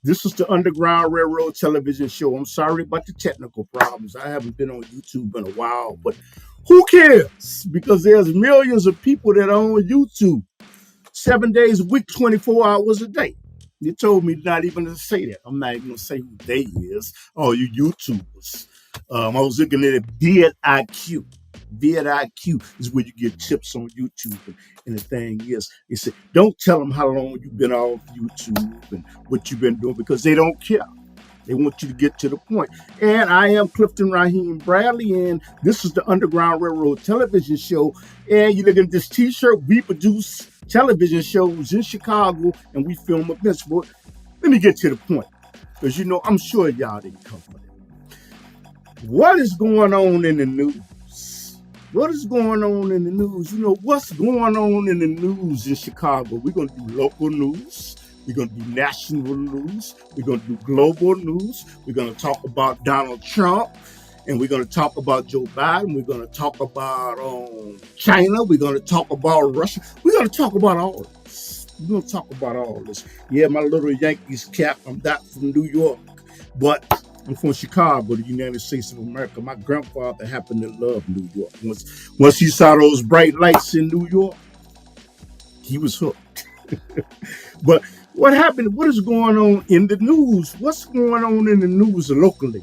This is the Underground Railroad television show. I'm sorry about the technical problems. I haven't been on YouTube in a while, but who cares? Because there's millions of people that are on YouTube 7 days a week, 24 hours a day. You told me not even to say that. I'm not even going to say who they is. Oh, you YouTubers. I was looking at it, vidIQ. vidIQ is where you get tips on YouTube. And the thing is, they said, don't tell them how long you've been off YouTube and what you've been doing, because they don't care. They want you to get to the point. And I am Clifton Raheem Bradley, and this is the Underground Railroad television show. And you look at this t-shirt, we produce television shows in Chicago, and we film events. But let me get to the point, because, I'm sure y'all didn't come for that. What is going on in the news? What is going on in the news? What's going on in the news in Chicago? We're going to do local news. We're going to do national news. We're going to do global news. We're going to talk about Donald Trump. And we're going to talk about Joe Biden. We're going to talk about China. We're going to talk about Russia. We're going to talk about all this. We're going to talk about all this. Yeah, my little Yankees cap. I'm not from New York, but I'm from Chicago, the United States of America. My grandfather happened to love New York. Once he saw those bright lights in New York, he was hooked. But what happened? What is going on in the news? What's going on in the news locally?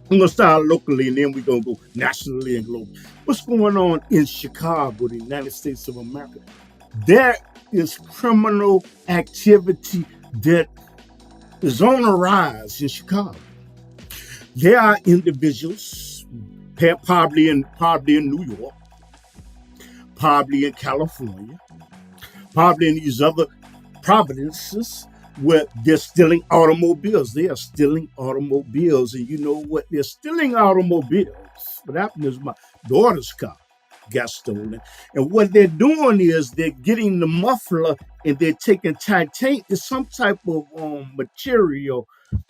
I'm going to start locally, and then we're going to go nationally and globally. What's going on in Chicago, the United States of America? There is criminal activity that is on the rise in Chicago. There are individuals, probably in New York, probably in California, probably in these other provinces, where they're stealing automobiles. They are stealing automobiles. And you know what? They're stealing automobiles. What happened is my daughter's car got stolen. And what they're doing is they're getting the muffler and they're taking titanium. It's some type of material.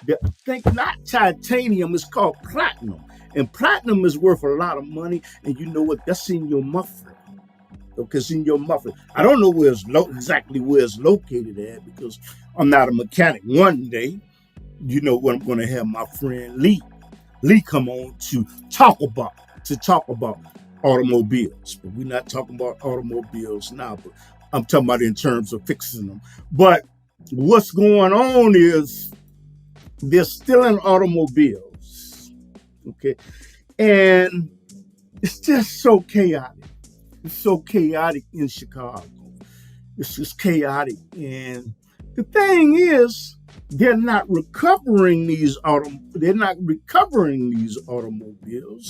I think not titanium. It's called platinum. And platinum is worth a lot of money. And you know what? That's in your muffler. Because in your muffler, I don't know exactly where it's located at, because I'm not a mechanic. One day, what I'm going to have my friend Lee come on to talk about automobiles. But we're not talking about automobiles now, but I'm talking about in terms of fixing them. But what's going on is they're stealing automobiles. Okay. And it's just so chaotic. It's so chaotic in Chicago. It's just chaotic. And the thing is, they're not recovering these automobiles.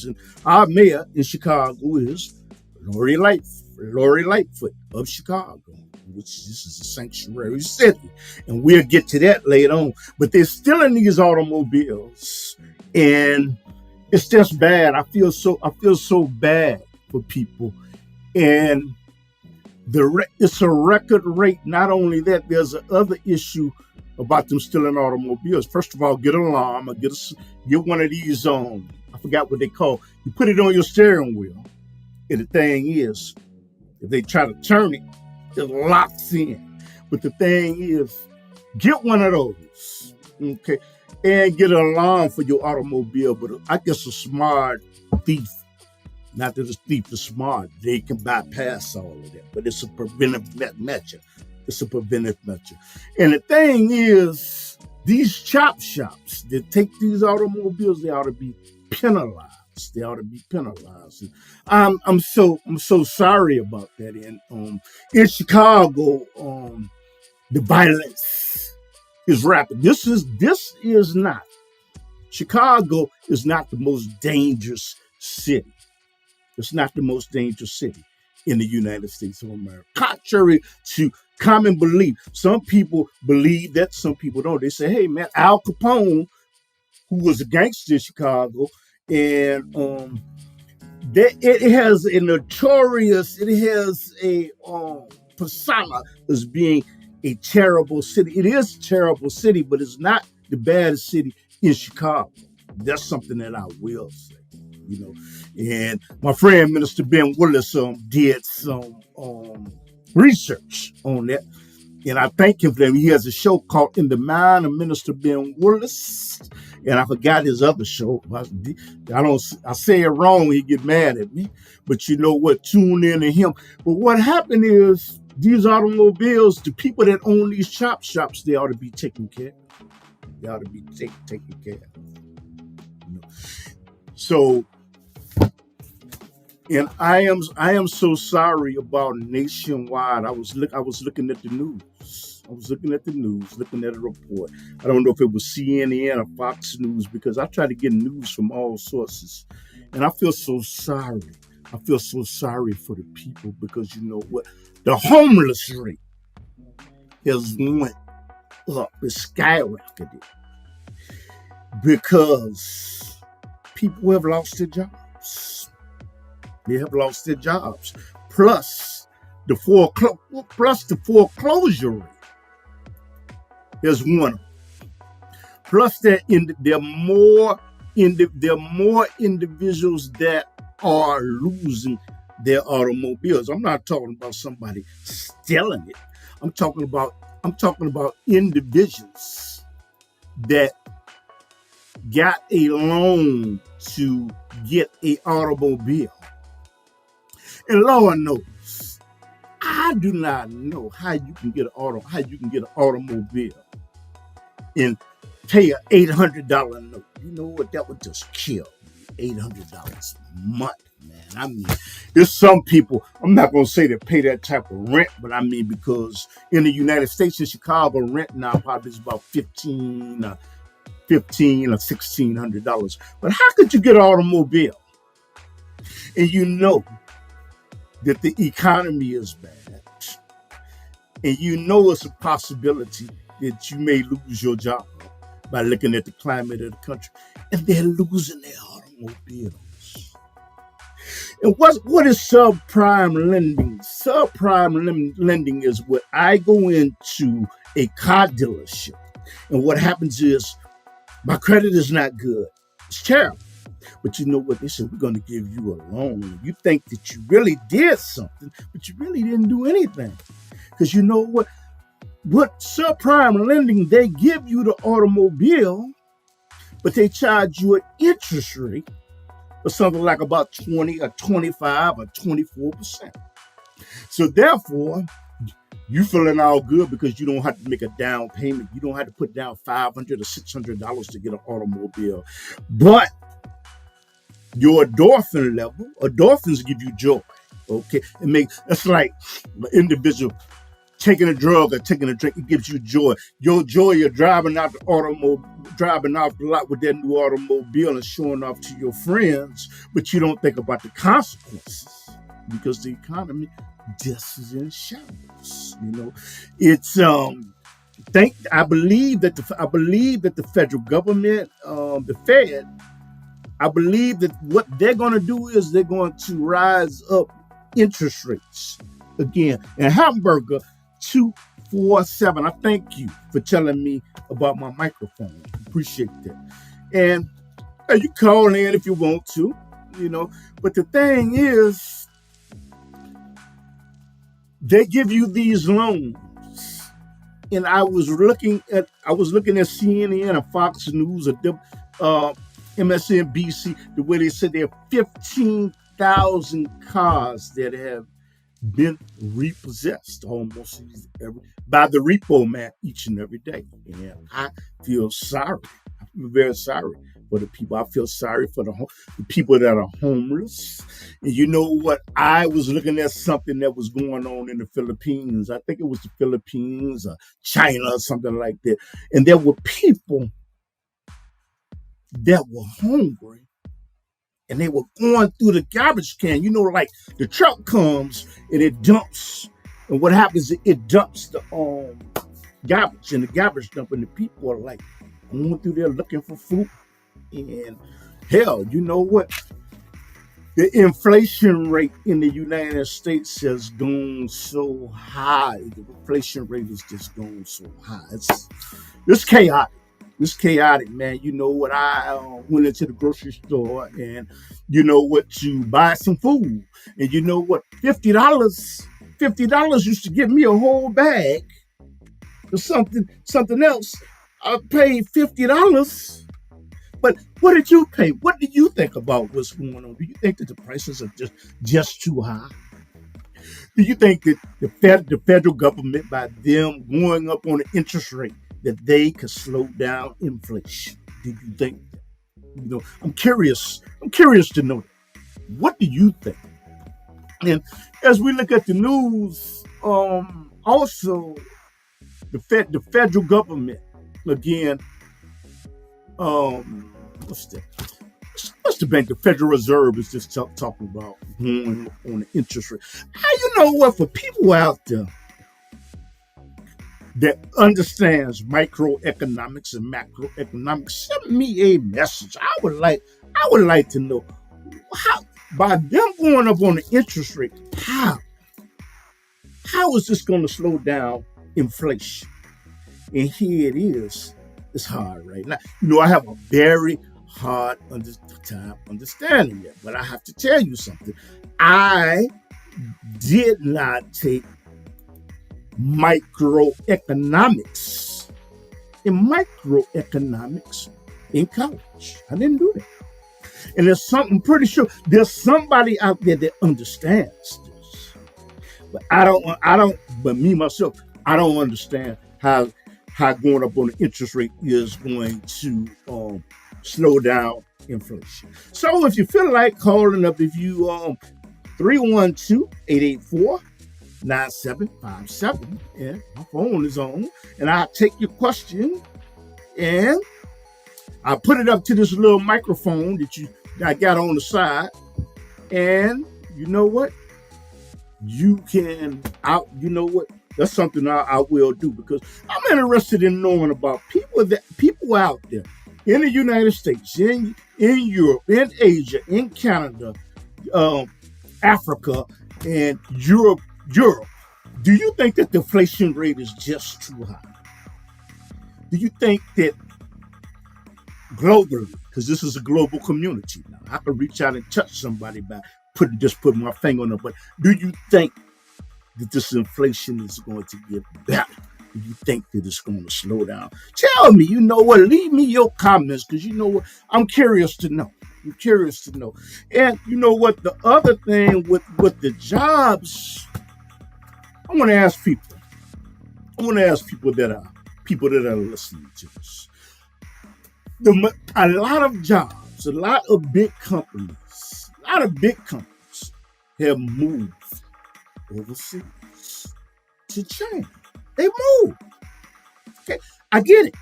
And our mayor in Chicago is Lori Lightfoot of Chicago, which this is a sanctuary city. And we'll get to that later on. But they're stealing these automobiles. And it's just bad. I feel so bad for people. And it's a record rate. Not only that, there's another issue about them stealing automobiles. First of all, get an alarm or get one of these I forgot what they call. You put it on your steering wheel, and the thing is, if they try to turn it, it locks in. But the thing is, get one of those, okay, and get an alarm for your automobile. But I guess a smart thief. Not that the thief is smart, they can bypass all of that, but it's a preventive measure. It's a preventive measure. And the thing is, these chop shops that take these automobiles, they ought to be penalized. They ought to be penalized. And I'm so sorry about that. And in Chicago, the violence is rapid. This is not. Chicago is not the most dangerous city. It's not the most dangerous city in the United States of America. Contrary to common belief, some people believe that, some people don't. They say, hey, man, Al Capone, who was a gangster in Chicago, and it has a persona as being a terrible city. It is a terrible city, but it's not the baddest city in Chicago. That's something that I will say. And my friend Minister Ben Willis did some research on that, And I thank him for that. He has a show called In the Mind of Minister Ben Willis. And I forgot his other show. I say it wrong, he get mad at me. But you know what? Tune in to him. But what happened is these automobiles, the people that own these chop shops, they ought to be taken care of. They ought to be taken care of. So, and I am so sorry about nationwide. I was looking at the news. looking at a report. I don't know if it was CNN or Fox News, because I try to get news from all sources. And I feel so sorry. I feel so sorry for the people, because you know what? The homeless rate has went up. It's skyrocketed because people have lost their jobs. They have lost their jobs. Plus the foreclosure rate is one. Plus there are more individuals that are losing their automobiles. I'm not talking about somebody stealing it. I'm talking about individuals that got a loan to get an automobile. And Lord knows, I do not know how you can get an automobile and pay an $800 note. You know what? That would just kill me. $800 a month, man. I mean, there's some people, I'm not going to say they pay that type of rent, but I mean, because in the United States, in Chicago, rent now probably is about $1,500 or $1,600. But how could you get an automobile? And you know that the economy is bad. And you know it's a possibility that you may lose your job by looking at the climate of the country. And they're losing their automobiles. And what is subprime lending? Subprime lending is what I go into a car dealership, and what happens is my credit is not good. It's terrible. But you know what? They said, we're going to give you a loan. You think that you really did something, but you really didn't do anything. Because you know what? What subprime lending, they give you the automobile, but they charge you an interest rate of something like about 20 or 25 or 24%. So therefore, you feeling all good because you don't have to make a down payment. You don't have to put down $500 or $600 to get an automobile. But your endorphins give you joy. Okay, it's like an individual taking a drug or taking a drink. It gives you joy. Your joy, you're driving off the lot with that new automobile and showing off to your friends, but you don't think about the consequences because the economy just is in shambles. You know, it's I believe that the federal government, the Fed, I believe that what they're going to do is they're going to rise up interest rates again. And Hamburger 247, I thank you for telling me about my microphone. Appreciate that. And you call in if you want to, you know. But the thing is, they give you these loans. And I was looking at CNN and Fox News or MSNBC, the way they said there are 15,000 cars that have been repossessed almost by the repo man each and every day. And I feel sorry. I feel very sorry for the people. I feel sorry for the people that are homeless. And you know what? I was looking at something that was going on in the Philippines. I think it was the Philippines or China or something like that. And there were people that were hungry, and they were going through the garbage can. You know, like the truck comes and it dumps, and what happens is it dumps the garbage in the garbage dump, and the people are like going through there looking for food. And hell, you know what? The inflation rate in the United States has gone so high. The inflation rate has just gone so high. It's chaotic. It's chaotic, man. You know what? I went into the grocery store and you know what? To buy some food. And you know what? $50 used to give me a whole bag or something else. I paid $50. But what did you pay? What do you think about what's going on? Do you think that the prices are just too high? Do you think that the federal government, by them going up on the interest rate, that they could slow down inflation? Do you think that? I'm curious. I'm curious to know. What do you think? And as we look at the news, also the federal government again. What's the bank? The Federal Reserve is just talking about going on the interest rate. You know what? For people out there that understands microeconomics and macroeconomics, send me a message. I would like to know how, by them going up on the interest rate, how is this going to slow down inflation? And here it is. It's hard right now. I have a very hard time understanding it, but I have to tell you something. I did not take microeconomics in college. I didn't do that. And I'm pretty sure there's somebody out there that understands this. But but me myself, I don't understand how going up on the interest rate is going to slow down inflation. So if you feel like calling up, if you 312-884-9757, and my phone is on, and I'll take your question and I put it up to this little microphone that I got on the side, and you know what? That's something I will do, because I'm interested in knowing about people out there in the United States, in Europe, in Asia, in Canada, Africa, and Europe. Do you think that the inflation rate is just too high? Do you think that globally, because this is a global community now, I can reach out and touch somebody by putting my finger on it, but do you think that this inflation is going to get better? Do you think that it's going to slow down? Tell me, leave me your comments, because I'm curious to know. And you know what, the other thing with the jobs, I want to ask people that are listening to this. A lot of jobs, a lot of big companies have moved overseas to China. They moved. Okay, I get it.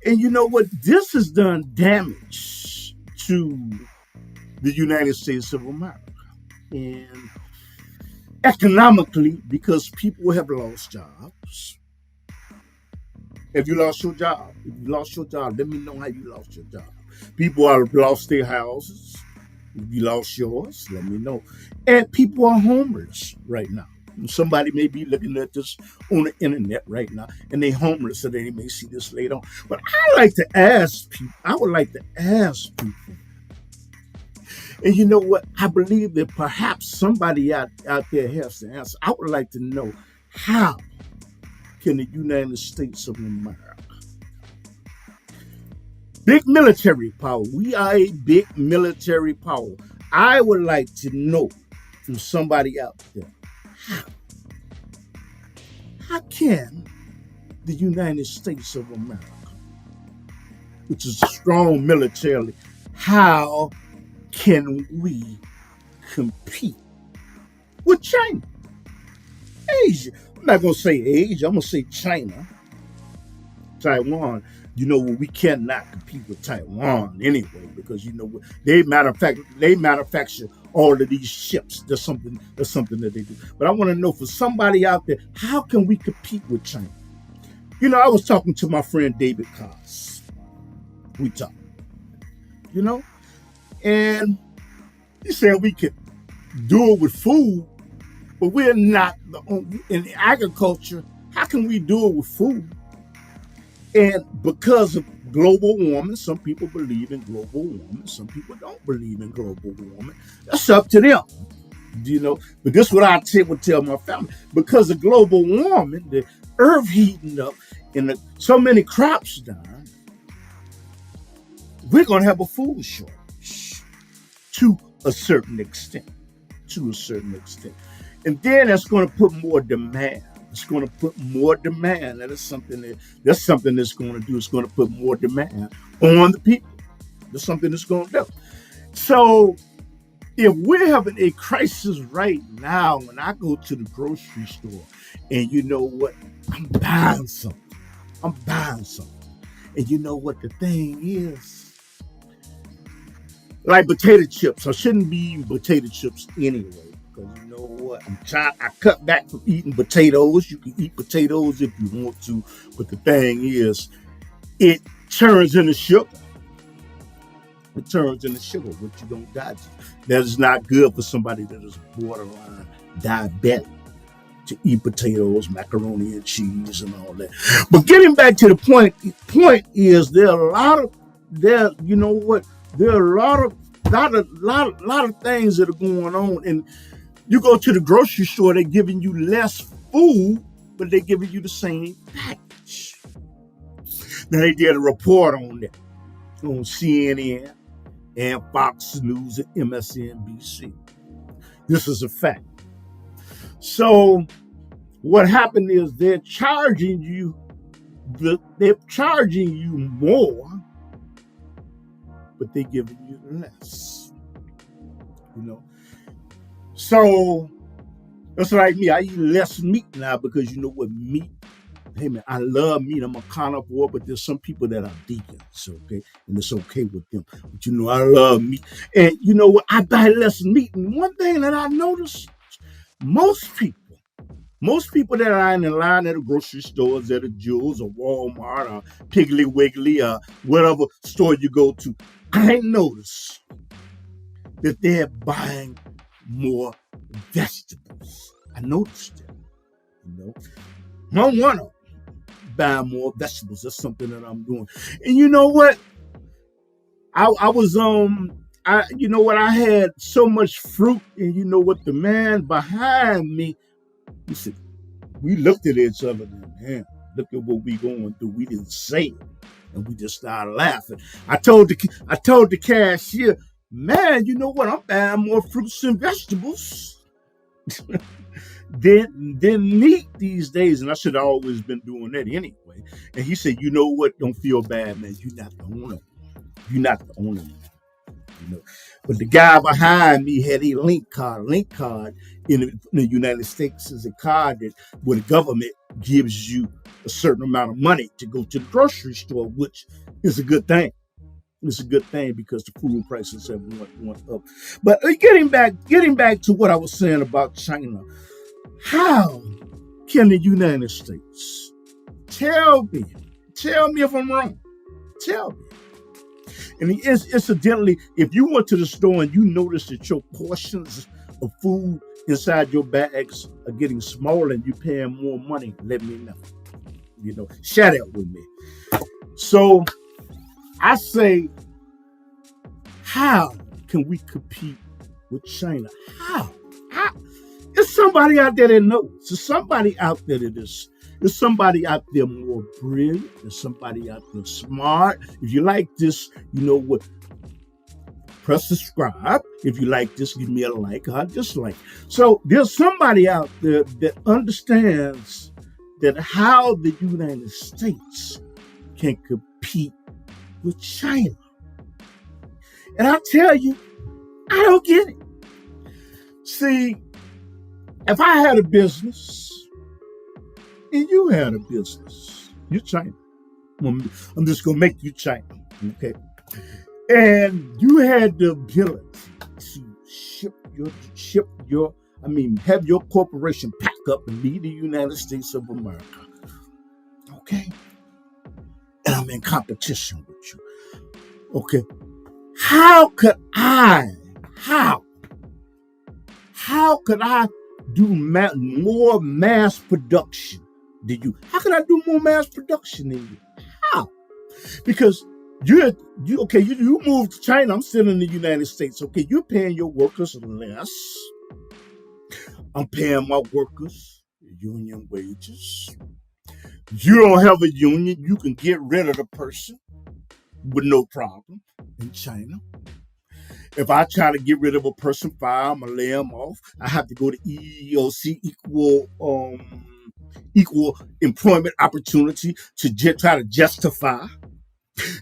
And you know what? This has done damage to the United States of America. And economically, because people have lost jobs. If you lost your job, let me know how you lost your job. People have lost their houses. If you lost yours, let me know. And people are homeless right now. Somebody may be looking at this on the internet right now, and they're homeless, so they may see this later on. But I would like to ask people, and you know what? I believe that perhaps somebody out there has the answer. I would like to know, how can the United States of America, big military power, we are a big military power. I would like to know from somebody out there, how can the United States of America, which is strong militarily, how can we compete with China? Asia. I'm not going to say Asia. I'm going to say China. Taiwan. We cannot compete with Taiwan anyway, because they manufacture all of these ships. That's something that they do. But I want to know, for somebody out there, how can we compete with China? I was talking to my friend David Coss. We talked. And he said we could do it with food, but we're not in agriculture. How can we do it with food? And because of global warming, some people believe in global warming, some people don't believe in global warming. That's up to them, But this is what I would tell my family. Because of global warming, earth heating up and so many crops dying, we're going to have a food shortage to a certain extent. And then that's going to put more demand. It's going to put more demand. That's something that's going to do. It's going to put more demand on the people. That's something that's going to do. So if we're having a crisis right now, when I go to the grocery store, and you know what? I'm buying something. And you know what the thing is? Like potato chips. I shouldn't be eating potato chips anyway. Because you know what? I cut back from eating potatoes. You can eat potatoes if you want to. But the thing is, it turns into sugar. Which you don't digest. That is not good for somebody that is borderline diabetic to eat potatoes, macaroni and cheese, and all that. But getting back to the point is there are a lot of things that are going on, and you go to the grocery store, they're giving you less food, but they're giving you the same package. Now they did a report on that on CNN and Fox News and MSNBC. This is a fact. So what happened is they're charging you more, but they're giving you less. So that's like me. I eat less meat now because you know what meat. Hey man, I love meat. I'm a carnivore, but there's some people that are vegans, okay, and it's okay with them. But I love meat, and you know what? I buy less meat. And one thing that I noticed, most people that are in the line at the grocery stores, at a Jewel's or Walmart or Piggly Wiggly or whatever store you go to, I noticed that they're buying more vegetables. I noticed that. I don't want to buy more vegetables. That's something that I'm doing. And you know what? I had so much fruit, and you know what? The man behind me, he said, we looked at each other and, man, look at what we going through. We didn't say it, and we just started laughing. I told the cashier, man, you know what? I'm buying more fruits and vegetables than meat these days. And I should have always been doing that anyway. And he said, you know what? Don't feel bad, man. You're not the owner. But the guy behind me had a link card. In the United States is a card where the government gives you a certain amount of money to go to the grocery store, which is a good thing. It's a good thing because the food prices have went up. But getting back to what I was saying about China, how can the United States tell me if I'm wrong? Tell me. And incidentally, if you went to the store and you noticed that your portions of food inside your bags are getting smaller and you're paying more money, let me know. Share that with me. So I say, how can we compete with China? How? There's somebody out there that knows. There's somebody out there that is. There's somebody out there more brilliant. There's somebody out there smart. If you like this, you know what? Press subscribe. If you like this, give me a like or a dislike. So there's somebody out there that understands that how the United States can compete with China. And I tell you, I don't get it. See, if I had a business and you had a business, you're China. I'm just going to make you China, okay? And you had the ability to have your corporation pack up and leave the United States of America, okay? And I'm in competition with you, okay? How could I do more mass production than you? How can I do more mass production than you? How? Because you moved to China. I'm still in the United States. Okay, you're paying your workers less. I'm paying my workers union wages. You don't have a union, you can get rid of the person with no problem in China. If I try to get rid of a person, fire them or lay them off, I have to go to EEOC, equal employment opportunity, to try to justify.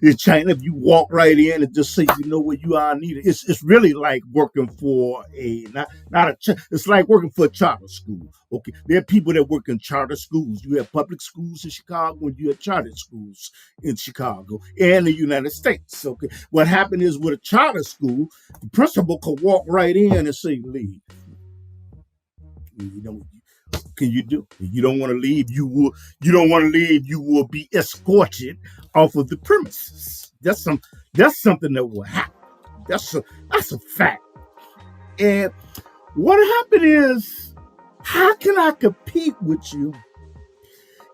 In China, if you walk right in and just say, you know what, you are needed, it's really like working for it's like working for a charter school. Okay, there are people that work in charter schools. You have public schools in Chicago, and you have charter schools in Chicago and the United States. Okay, what happened is with a charter school, the principal could walk right in and say, leave. You know, can you do? If you don't want to leave, you will. You don't want to leave, you will be escorted off of the premises. That's something that will happen. That's a fact. And what happened is, how can I compete with you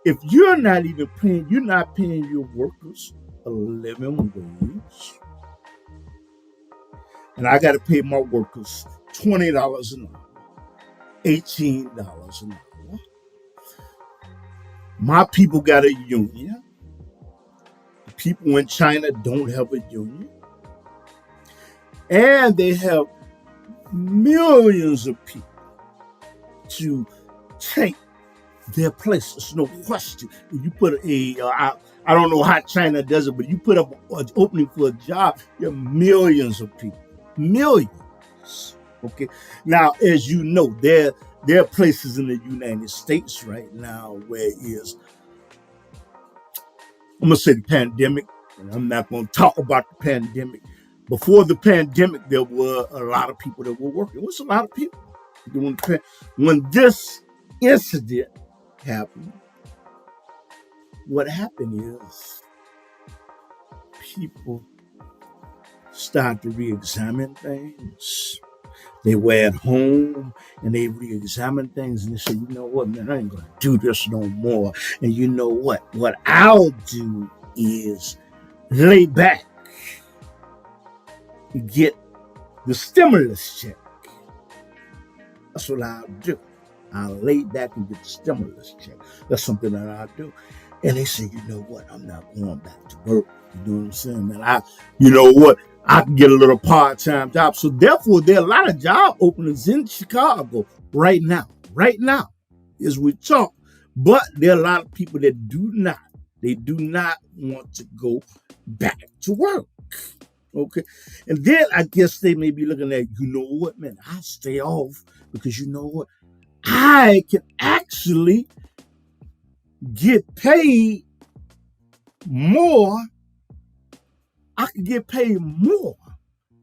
if you're not paying your workers a living wage? And I got to pay my workers $20 an hour, $18 an hour. My people got a union. The people in China don't have a union. And they have millions of people to take their place. There's no question. If you put I don't know how China does it, but you put up an opening for a job, there are millions of people. Millions. Okay. Now, as you know, there are places in the United States right now where I'm going to say the pandemic, and I'm not going to talk about the pandemic. Before the pandemic, there were a lot of people that were working. It was a lot of people. When this incident happened, what happened is people started to re-examine things. They were at home and they re-examined things and they said, you know what, man, I ain't going to do this no more. And you know what? What I'll do is lay back and get the stimulus check. That's what I'll do. I'll lay back and get the stimulus check. That's something that I'll do. And they say, you know what? I'm not going back to work. You know what I'm saying, man? You know what? I can get a little part-time job. So therefore, there are a lot of job openings in Chicago right now as we talk. But there are a lot of people that do not want to go back to work. Okay. And then I guess they may be looking at, you know what, man, I'll stay off because you know what? I can actually get paid more. I can get paid more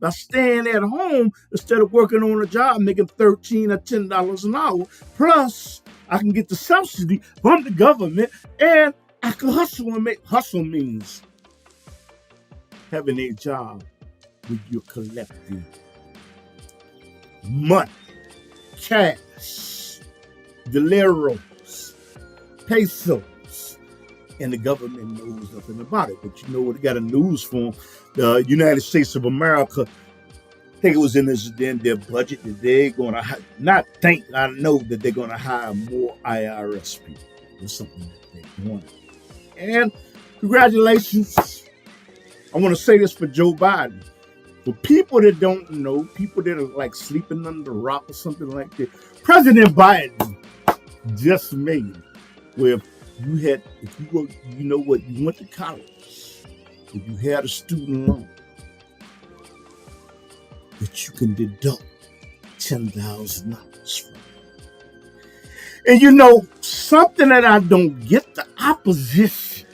by staying at home instead of working on a job, making $13 or $10 an hour. Plus, I can get the subsidy from the government, and I can hustle and make. Hustle means having a job where you're collecting money, cash, deleros, pesos. And the government knows nothing about it. But you know what? They got a news for them. The United States of America, I think it was in their budget that they're going to I know that they're going to hire more IRS people. It's something that they want. And congratulations. I want to say this for Joe Biden. For people that don't know, people that are like sleeping under a rock or something like that, President Biden just made where you went to college, if you had a student loan, that you can deduct $10,000 from. And you know, something that I don't get, the opposition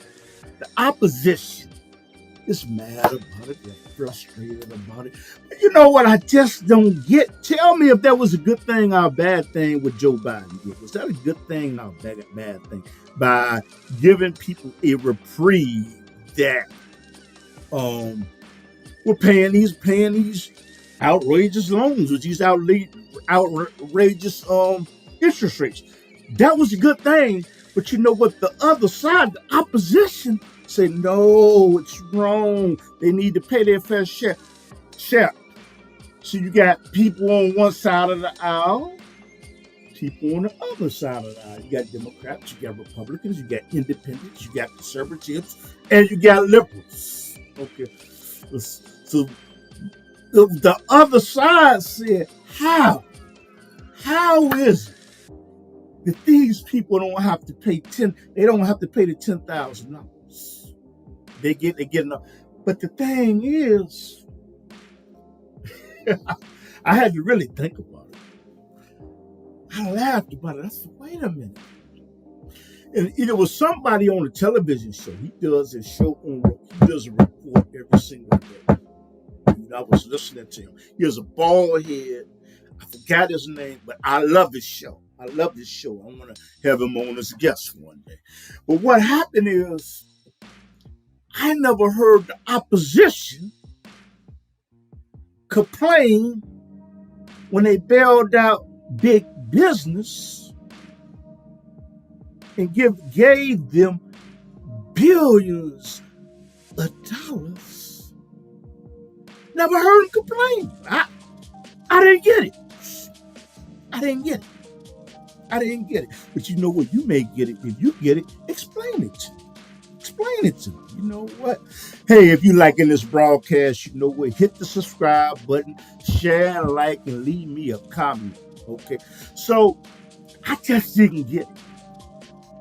is mad about it, they're frustrated about it. But you know what I just don't get? Tell me if that was a good thing or a bad thing what Joe Biden did. Was that a good thing or a bad thing? By giving people a reprieve that we're paying these outrageous loans with these outrageous interest rates. That was a good thing. But you know what? The other side, the opposition, say, no, it's wrong. They need to pay their fair share. So you got people on one side of the aisle people on the other side of the aisle. You got Democrats, you got Republicans, you got independents, you got conservatives, and you got liberals. Okay. So the other side said, how is it that these people don't have to pay they don't have to pay the $10,000? They get enough. But the thing is, I had to really think about it. I laughed about it. I said, wait a minute. And there was somebody on a television show. He does a report every single day. And I was listening to him. He has a bald head. I forgot his name, but I love his show. I want to have him on as a guest one day. But what happened is, I never heard the opposition complain when they bailed out big business and gave them billions of dollars. Never heard them complain. I didn't get it. I didn't get it. But you know what? You may get it. If you get it, explain it to me. Explain it to me. You know what? Hey, if you liking this broadcast, you know what? Hit the subscribe button, share, like, and leave me a comment. Okay? So, I just didn't get it.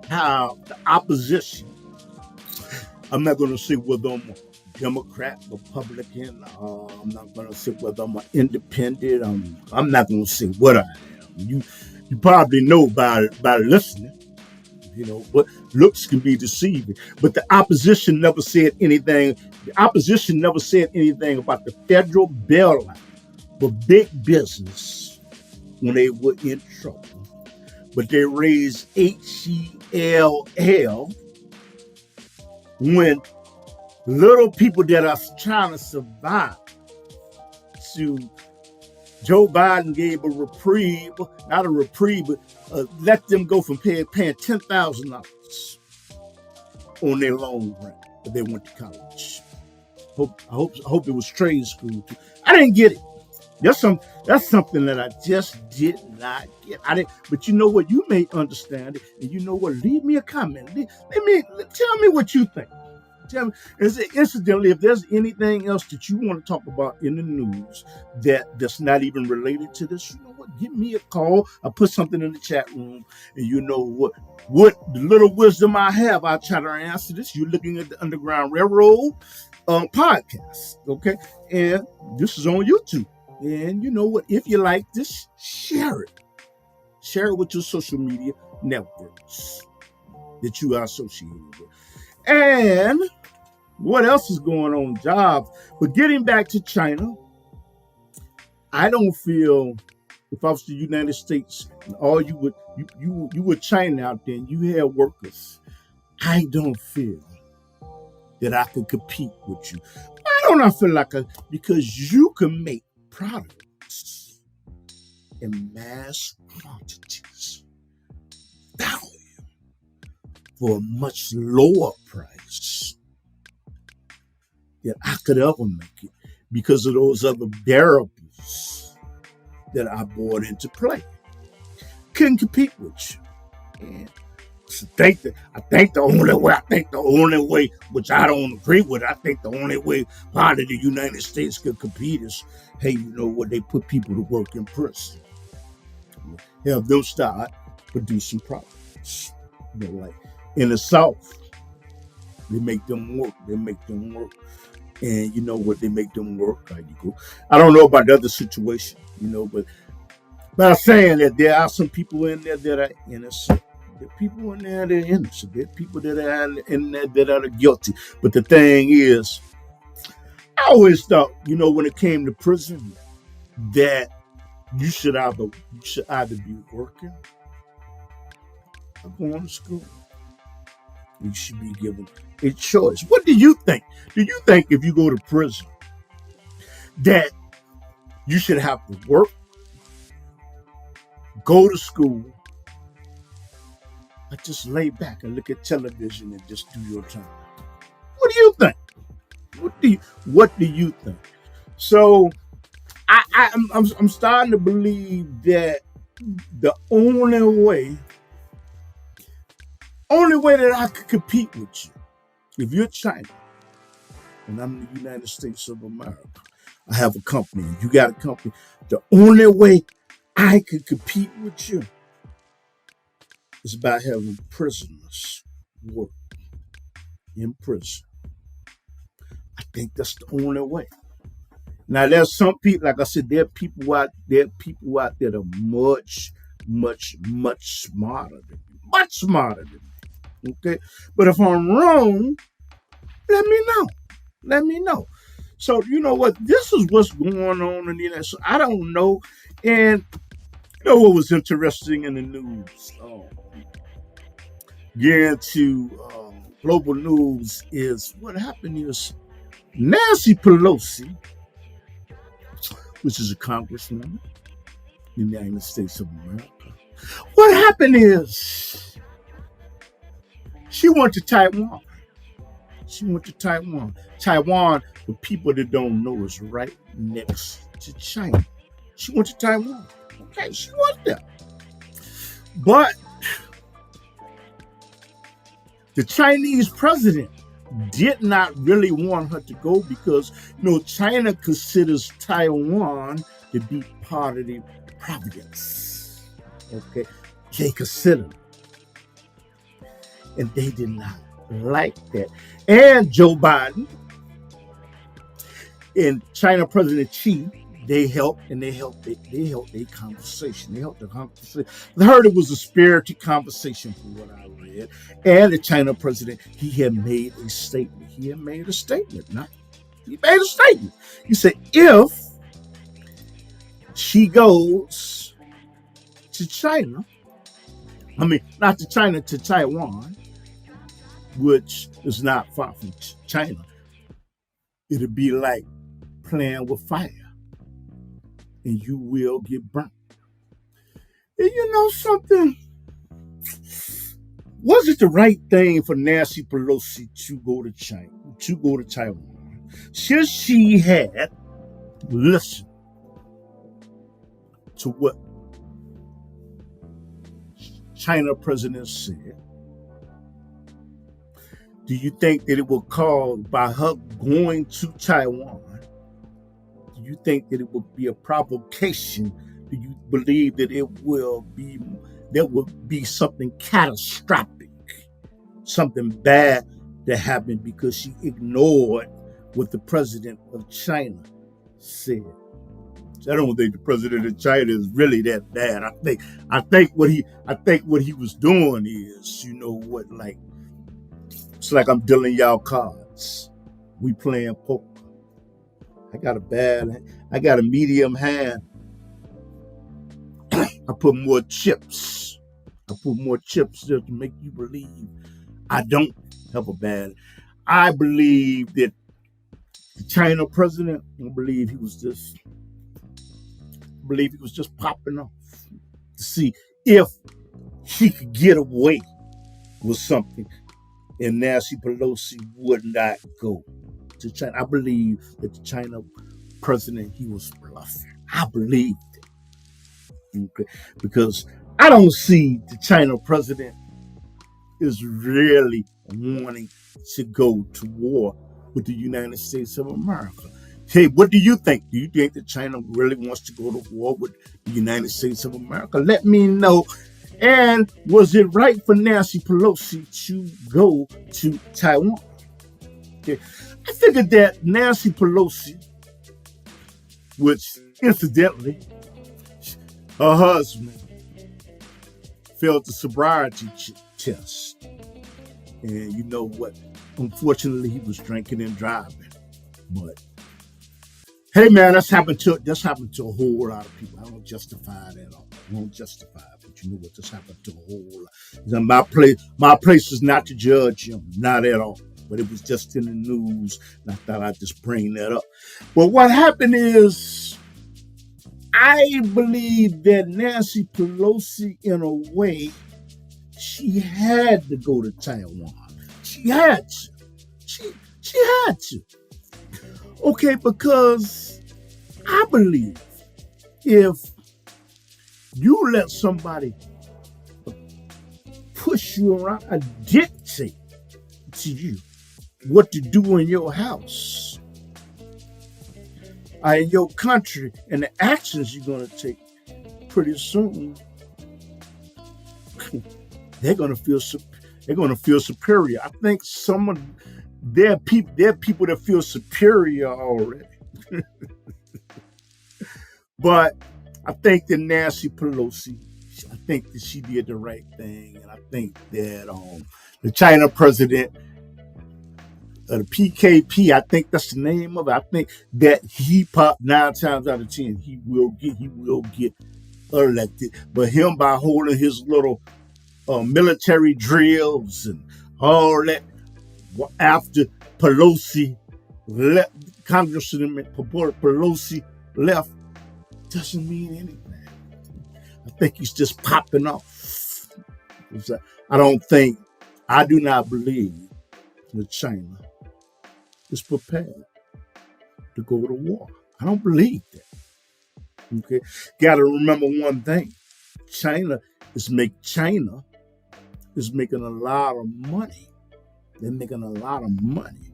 How the opposition, I'm not going to say whether I'm a Democrat, Republican, I'm not going to say whether I'm an independent, I'm not going to say what I am. You probably know by listening. You know, but looks can be deceiving. But the opposition never said anything. The opposition never said anything about the federal bailout for big business when they were in trouble. But they raised HELL when little people that are trying to survive. To Joe Biden gave a reprieve, not a reprieve, but let them go from paying $10,000 on their loan rent if they went to college. I hope it was trade school too. I didn't get it. That's something that I just did not get. But you know what? You may understand it, and you know what? Leave me a comment. Tell me what you think. Tell me. Incidentally, if there's anything else that you want to talk about in the news that's not even related to this, you know what? Give me a call. I'll put something in the chat room, and you know what the little wisdom I have, I'll try to answer this. You're looking at the Underground Railroad podcast, okay? And this is on YouTube. And you know what? If you like this, share it. Share it with your social media networks that you are associated with. And what else is going on? Jobs. But getting back to China, I don't feel, if I was the United States, and all you were China out there, and you had workers, I don't feel that I could compete with you. Why don't I feel like because you can make products in mass quantities, value, for a much lower price than I could ever make it because of those other variables that I brought into play. Couldn't compete with you. And I think the only way, which I don't agree with, I think the only way part of the United States could compete is, hey, you know what, they put people to work in prison. Have them start producing products. You know, like in the South, they make them work. And you know what? They make them work. I don't know about the other situation, you know, but I'm saying that there are some people in there that are innocent. There are people in there that are innocent. There are people that are in there that are guilty. But the thing is, I always thought, you know, when it came to prison, that you should either be working or going to school. You should be given a choice. What do you think? Do you think if you go to prison that you should have to work, go to school, or just lay back and look at television and just do your time? What do you think? What do you think? So I'm starting to believe that the only way that I could compete with you, if you're China and I'm the United States of America, I have a company and you got a company, the only way I could compete with you is by having prisoners work in prison. I think that's the only way. Now there's some people, like I said, there are people out there that are much smarter than me. Much smarter than me. Okay? But if I'm wrong, let me know. Let me know. So you know what? This is what's going on in the United States. I don't know. And you know what was interesting in the news? Getting to global news is what happened is Nancy Pelosi, which is a congresswoman in the United States of America. What happened is she went to Taiwan. She went to Taiwan. Taiwan, for people that don't know, is right next to China. She went to Taiwan. Okay, she went there. But the Chinese president did not really want her to go because, you know, China considers Taiwan to be part of the province. Okay, they consider it. And they did not like that. And Joe Biden and China President Xi, they helped their conversation. They helped the conversation. I heard it was a spirited conversation from what I read. And the China president, he had made a statement. He made a statement. He said, if she goes to China, not to China, to Taiwan, which is not far from China, it'll be like playing with fire. And you will get burnt. And you know something? Was it the right thing for Nancy Pelosi to go to China, to go to Taiwan? Since she had listened to what China president said, do you think that it will cause, by her going to Taiwan, do you think that it will be a provocation? Do you believe that there will be something catastrophic, something bad that happened because she ignored what the president of China said? I don't think the president of China is really that bad. I think what he was doing is, you know what, like, it's like I'm dealing y'all cards. We playing poker. I got a medium hand. I put more chips there to make you believe I don't have a bad. I believe that the China president, I believe he was just popping off to see if he could get away with something, and Nancy Pelosi would not go to China. I believe that the China president, he was bluffing. I believe it. Okay. Because I don't see the China president is really wanting to go to war with the United States of America. Hey, what do you think? Do you think that China really wants to go to war with the United States of America? Let me know. And was it right for Nancy Pelosi to go to Taiwan? Okay. I figured that Nancy Pelosi, which incidentally, her husband failed the sobriety test. And you know what? Unfortunately, he was drinking and driving. But hey, man, that's happened to a whole lot of people. I don't justify it at all. I don't justify it, but you know what? This happened to a whole lot. My place is not to judge him, not at all. But it was just in the news, and I thought I'd just bring that up. But what happened is, I believe that Nancy Pelosi, in a way, she had to go to Taiwan. She had to. She had to. Okay, because I believe if You let somebody push you around and dictate to you what to do in your house, in your country, and the actions you're going to take. Pretty soon, they're going to feel superior. I think there are people that feel superior already. But I think that Nancy Pelosi, I think that she did the right thing, and I think that the China president, the PKP, I think that's the name of it. I think that he popped 9 times out of 10, he will get elected. But him, by holding his little military drills and all that, after Pelosi left, Congressman Pelosi left, doesn't mean anything. I think he's just popping off. I do not believe that China is prepared to go to war. I don't believe that. Okay, got to remember one thing: China is making a lot of money. They're making a lot of money,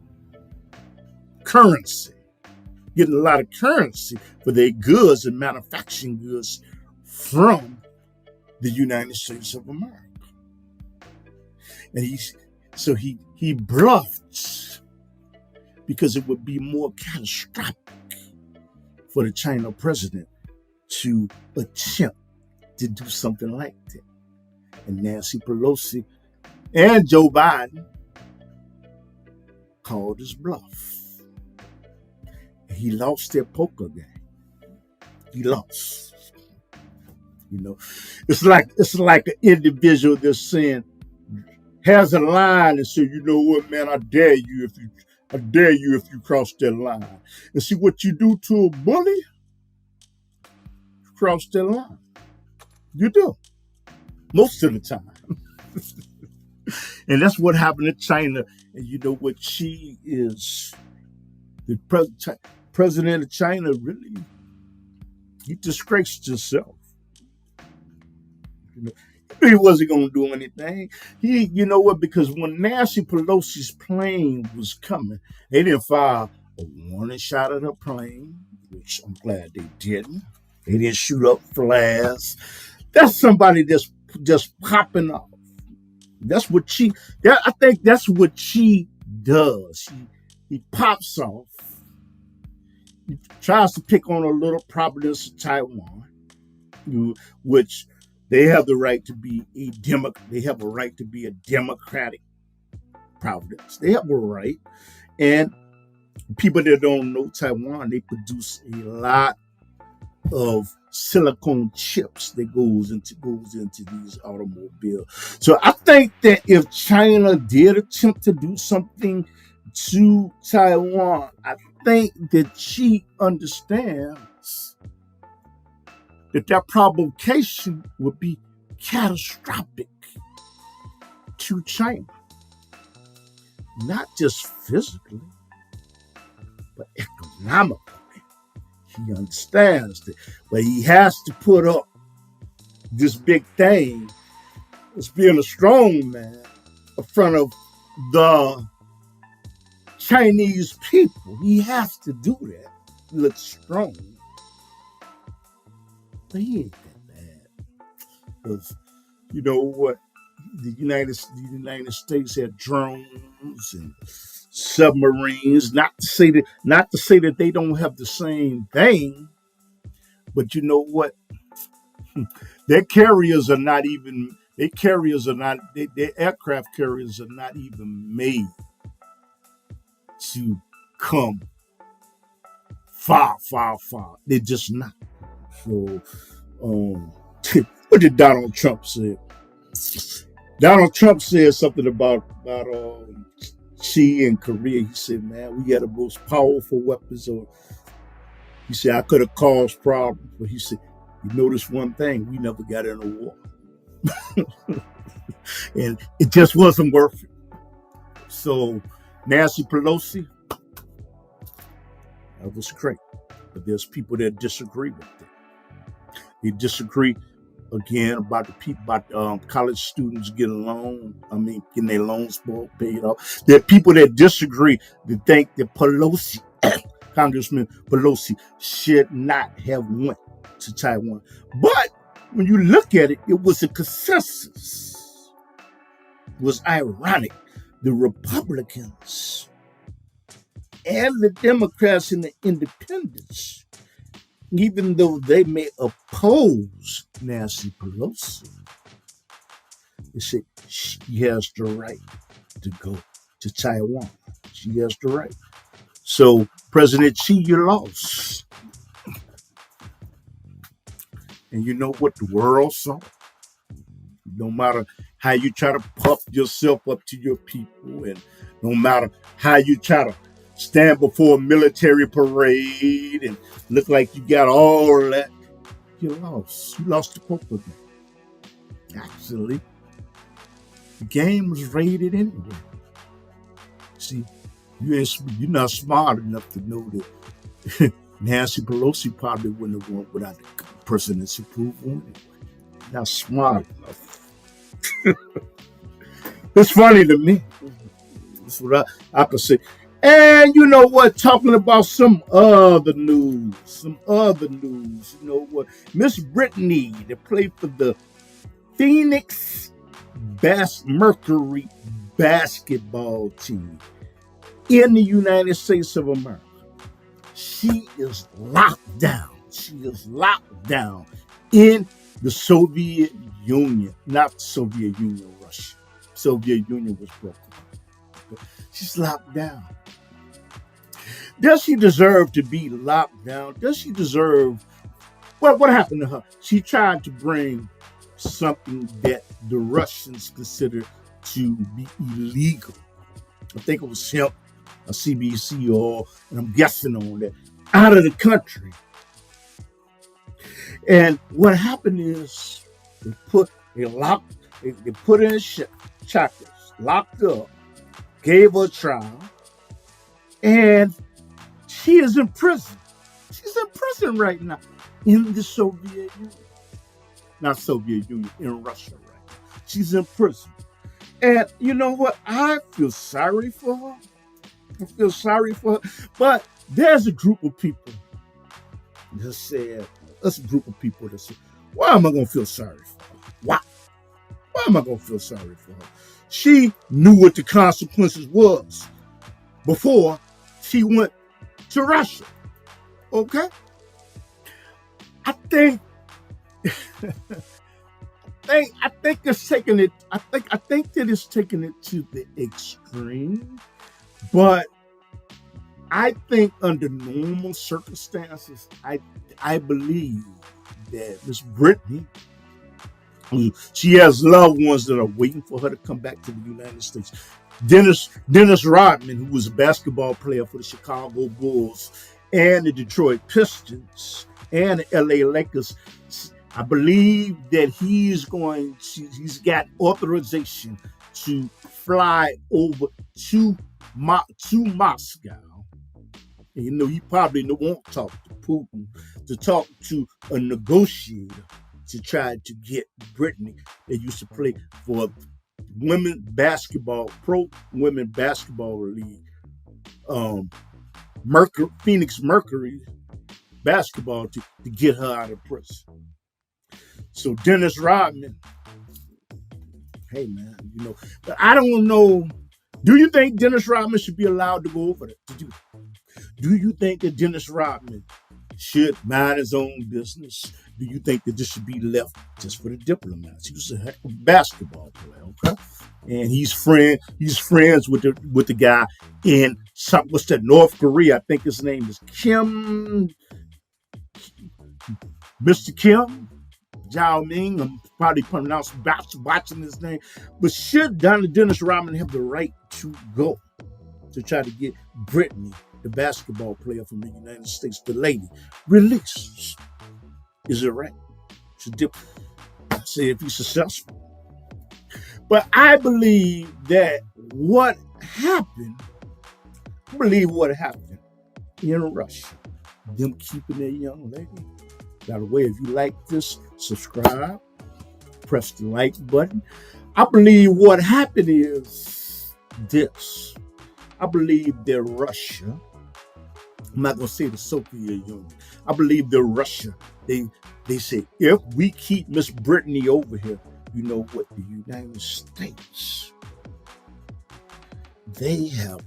currency, getting a lot of currency for their goods and manufacturing goods from the United States of America. And he bluffed because it would be more catastrophic for the China president to attempt to do something like that. And Nancy Pelosi and Joe Biden called his bluff. He lost their poker game. He lost. It's like an individual that's saying, has a line and say, you know what, man, I dare you if you cross that line. And see what you do to a bully? Cross that line. You do. Most of the time. And that's what happened to China. And you know what? She is the president of China. Really, he disgraced himself. He wasn't going to do anything. You know what? Because when Nancy Pelosi's plane was coming, they didn't fire a warning shot at her plane, which I'm glad they didn't. They didn't shoot up flares. That's somebody that's just popping off. I think that's what she does. He pops off. He tries to pick on a little province of Taiwan, which they have the right to be They have a right to be a democratic province. They have a right. And people that don't know Taiwan, they produce a lot of silicone chips that goes into these automobiles. So I think that if China did attempt to do something to Taiwan, I think that she understands that provocation would be catastrophic to China. Not just physically, but economically. He understands that. But he has to put up this big thing as being a strong man in front of the Chinese people. He has to do that. He looks strong. But he ain't that bad. Because you know what? The United States had drones and submarines. Not to say that they don't have the same thing, but you know what? Their aircraft carriers are not even made to come far. They're just not. So, what did Donald Trump say? Donald Trump said something about Xi and Korea. He said, man, we got the most powerful weapons. He said, I could have caused problems. But he said, you notice one thing, we never got in a war. And it just wasn't worth it. So Nancy Pelosi, that was great. But there's people that disagree with it. They disagree again about the people, about college students getting getting their loans paid off. There are people that disagree, that think that Pelosi, Congressman Pelosi, should not have went to Taiwan. But when you look at it, it was a consensus. It was ironic. The Republicans and the Democrats and the Independents, even though they may oppose Nancy Pelosi, they say she has the right to go to Taiwan. She has the right. So, President Xi, you lost. And you know what the world saw? No matter how you try to puff yourself up to your people, and no matter how you try to stand before a military parade and look like you got all that, you lost. You lost the poker game. Actually, the game was rated anyway. See, you're not smart enough to know that Nancy Pelosi probably wouldn't have won without the president's approval anyway. Not smart enough. It's funny to me. That's what I could say. And you know what? Talking about some other news. You know what? Miss Brittney, that played for the Phoenix Mercury basketball team in the United States of America. She is locked down. In the Soviet Union. Not the Soviet Union, Russia. Soviet Union was broken. She's locked down. Does she deserve to be locked down? Does she deserve... What happened to her? She tried to bring something that the Russians consider to be illegal. I think it was hemp, a CBC oil, and I'm guessing on that, out of the country. And what happened is they put her in shackles, locked up, gave her a trial, and she is in prison. She's in prison right now in the Soviet Union. Not Soviet Union, in Russia right now. She's in prison. And you know what? I feel sorry for her. But there's a group of people that said, why am I going to feel sorry for her? Why am I going to feel sorry for her? She knew what the consequences was before she went to Russia. Okay? I think it's taking it. I think that it's taking it to the extreme. But I think under normal circumstances, I believe that Miss Brittney, she has loved ones that are waiting for her to come back to the United States. Dennis Rodman, who was a basketball player for the Chicago Bulls and the Detroit Pistons and the LA Lakers, I believe that he's got authorization to fly over to Moscow. And, you know, he probably won't talk to Putin, to talk to a negotiator to try to get Brittney, that used to play for pro women basketball league, Phoenix Mercury basketball to get her out of prison. So Dennis Rodman, hey man, you know, but I don't know. Do you think Dennis Rodman should be allowed to go over there to do that? Do you think that Dennis Rodman should mind his own business? Do you think that this should be left just for the diplomats? He was a heck of a basketball player, okay? And he's friends with the guy in North Korea. I think his name is Kim, Mr. Kim Jao Ming. I'm probably watching his name. But should Dennis Rodman have the right to go to try to get Brittney, the basketball player from the United States, the lady, released? Is it right? Say if he's successful. But I believe that what happened in Russia, them keeping their young lady. By the way, if you like this, subscribe, press the like button. I believe what happened is this. I believe that Russia, I'm not going to say the Soviet Union, I believe that Russia, they say, if we keep Miss Brittney over here, you know what, the United States, they have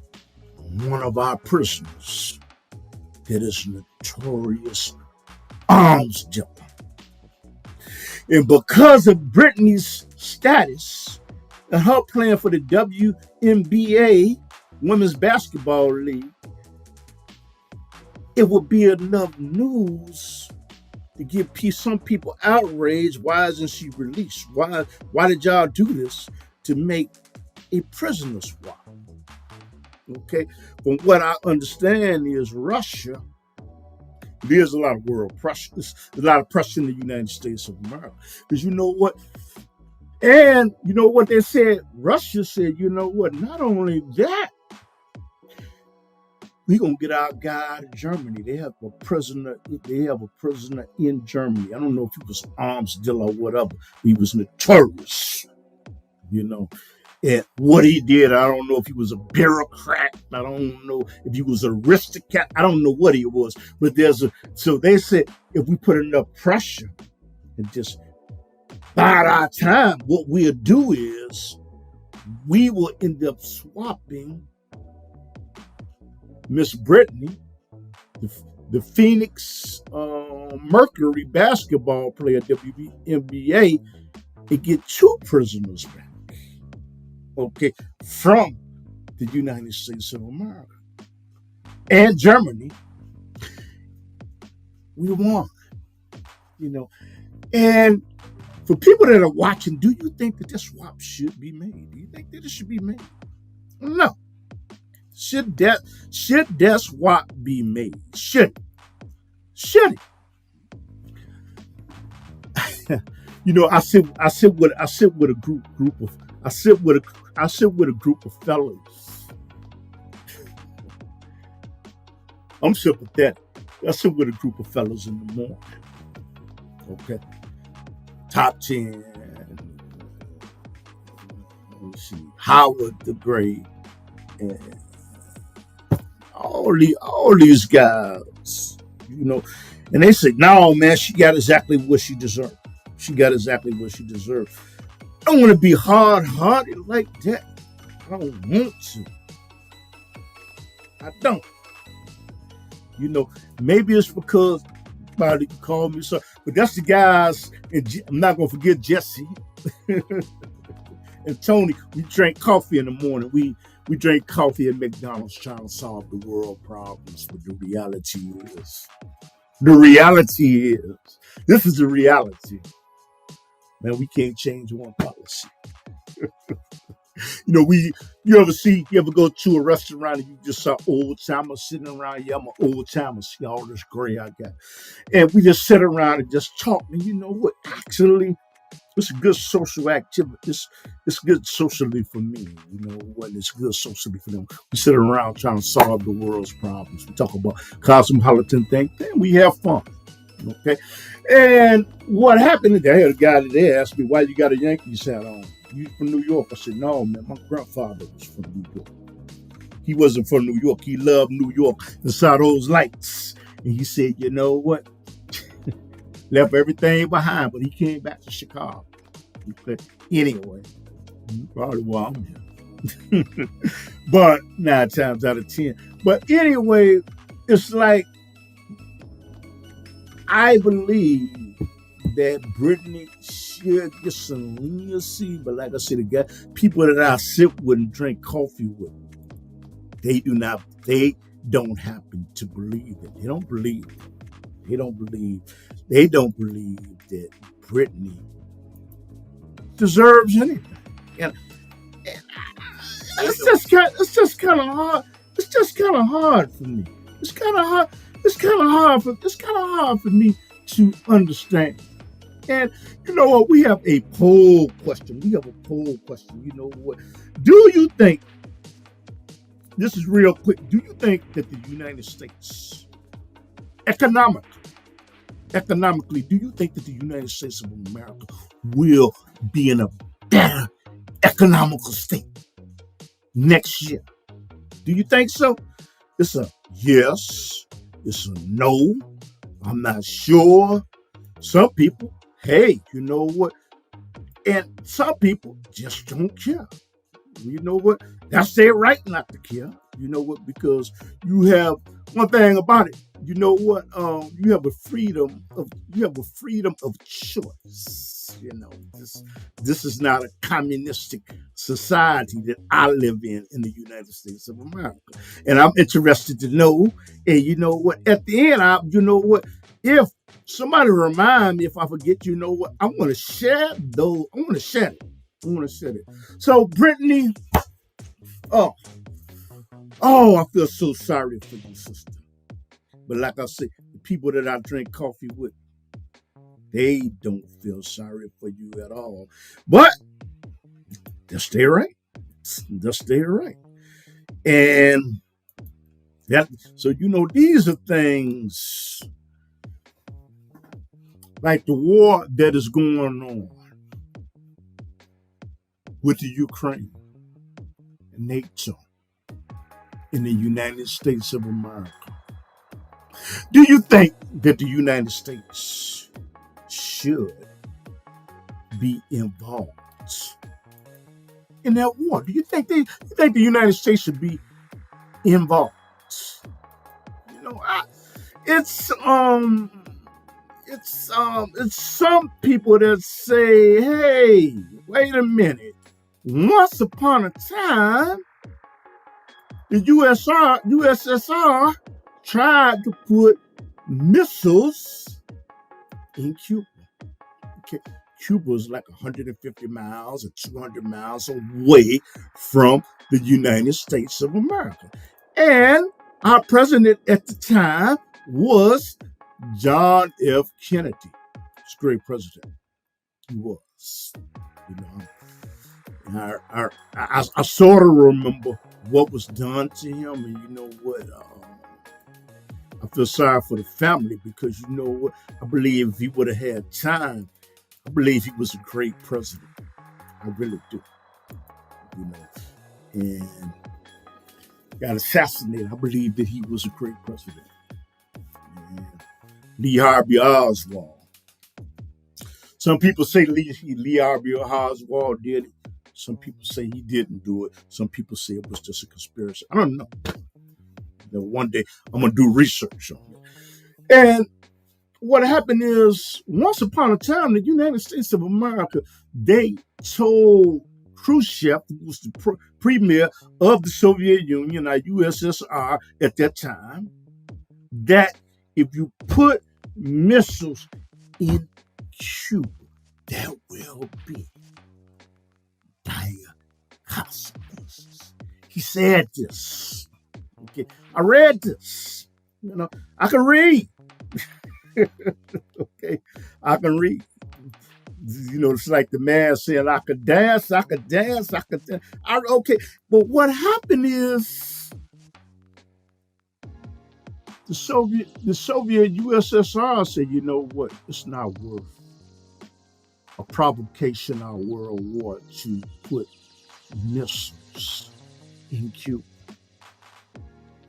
one of our prisoners that is notorious arms dealer. And because of Brittney's status and her playing for the WNBA, Women's Basketball League, it would be enough news to give some people outraged. Why isn't she released? Why did y'all do this to make a prisoner swap? Okay, from what I understand is Russia, there's a lot of world pressure. There's a lot of pressure in the United States of America. Because you know what? And you know what they said? Russia said, you know what? Not only that, we're going to get our guy out of Germany. They have a prisoner in Germany. I don't know if he was arms dealer or whatever. He was notorious, you know. And what he did, I don't know if he was a bureaucrat. I don't know if he was an aristocrat. I don't know what he was. But so they said, if we put enough pressure and just bide our time, what we'll do is we will end up swapping Miss Brittney, the Phoenix Mercury basketball player, WNBA, and get 2 prisoners back. Okay, from the United States of America and Germany. We won, you know. And for people that are watching, do you think that this swap should be made? Do you think that it should be made? No. Should that swap be made? Should it? You know, I sit with a group of fellows. I'm sympathetic. I sit with a group of fellows in the morning. Okay. Top 10. Let me see. Howard the Great. And all these guys, you know. And they say, no, man, she got exactly what she deserved. I don't want to be hard-hearted like that. I don't want to. I don't. You know, maybe it's because somebody called me so, but that's the guys, and I'm not going to forget Jesse and Tony. We drank coffee in the morning. We drank coffee at McDonald's trying to solve the world problems, but the reality is, this is the reality. Man, we can't change one policy. You know, you ever go to a restaurant and you just saw old timers sitting around? Yeah, I'm an old timer. See all this gray I got. And we just sit around and just talk. And you know what? Actually, it's a good social activity. It's good socially for me. You know what? It's good socially for them. We sit around trying to solve the world's problems. We talk about cosmopolitan things. And we have fun. Okay. And what happened? I had a guy today ask me, why you got a Yankees hat on? You from New York? I said, no, man, my grandfather was from New York. He wasn't from New York. He loved New York and saw those lights. And he said, you know what? Left everything behind, but he came back to Chicago. Okay. Anyway, probably why I'm here. But 9 times out of 10. But anyway, it's like, I believe that Brittney should get some leniency, but like I said, people that I sit with and drink coffee with, they don't happen to believe it. They don't believe that Brittney deserves anything. And it's just kind of hard. It's just kind of hard for me. It's kind of hard for me to understand. And you know what? We have a poll question. You know what? Do you think, this is real quick, do you think that the United States economically economically, do you think that the United States of America will be in a better economical state next year? Do you think so? It's a yes. It's a no. I'm not sure. Some people, hey, you know what? And some people just don't care. You know what? That's their right not to care. You know what? Because you have one thing about it. You know what? You have a freedom of choice. You know, this is not a communistic society that I live in the United States of America. And I'm interested to know. And you know what? At the end, you know what? If somebody remind me, if I forget, you know what? I'm going to share those. I'm going to share it. So, Brittney, I feel so sorry for you, sister. But like I said, the people that I drink coffee with, they don't feel sorry for you at all. But that's their right. That's their right. And so, you know, these are things like the war that is going on with the Ukraine and NATO in the United States of America. Do you think that the United States should be involved in that war? Do you think the United States should be involved? You know, it's some people that say, hey, wait a minute. Once upon a time, the USSR tried to put missiles in Cuba. Okay. Cuba is like 150 miles or 200 miles away from the United States of America. And our president at the time was John F. Kennedy. He's a great president. He was. You know, I sort of remember what was done to him, and you know what? I feel sorry for the family because you know what? I believe if he would have had time, I believe he was a great president. I really do. You know, and got assassinated. I believe that he was a great president. And Lee Harvey Oswald. Some people say Lee Harvey Oswald did it. Some people say he didn't do it. Some people say it was just a conspiracy. I don't know. You know, one day I'm going to do research on it. And what happened is, once upon a time, the United States of America, they told Khrushchev, who was the premier of the Soviet Union, our USSR at that time, that if you put missiles in Cuba, there will be dire consequences. He said this. Okay, I read this. You know, I can read. Okay, I can read. You know, it's like the man saying, I could dance, I could dance, I could dance. Okay, but what happened is the Soviet USSR said, you know what, it's not worth a provocation our world war to put missiles in Cuba,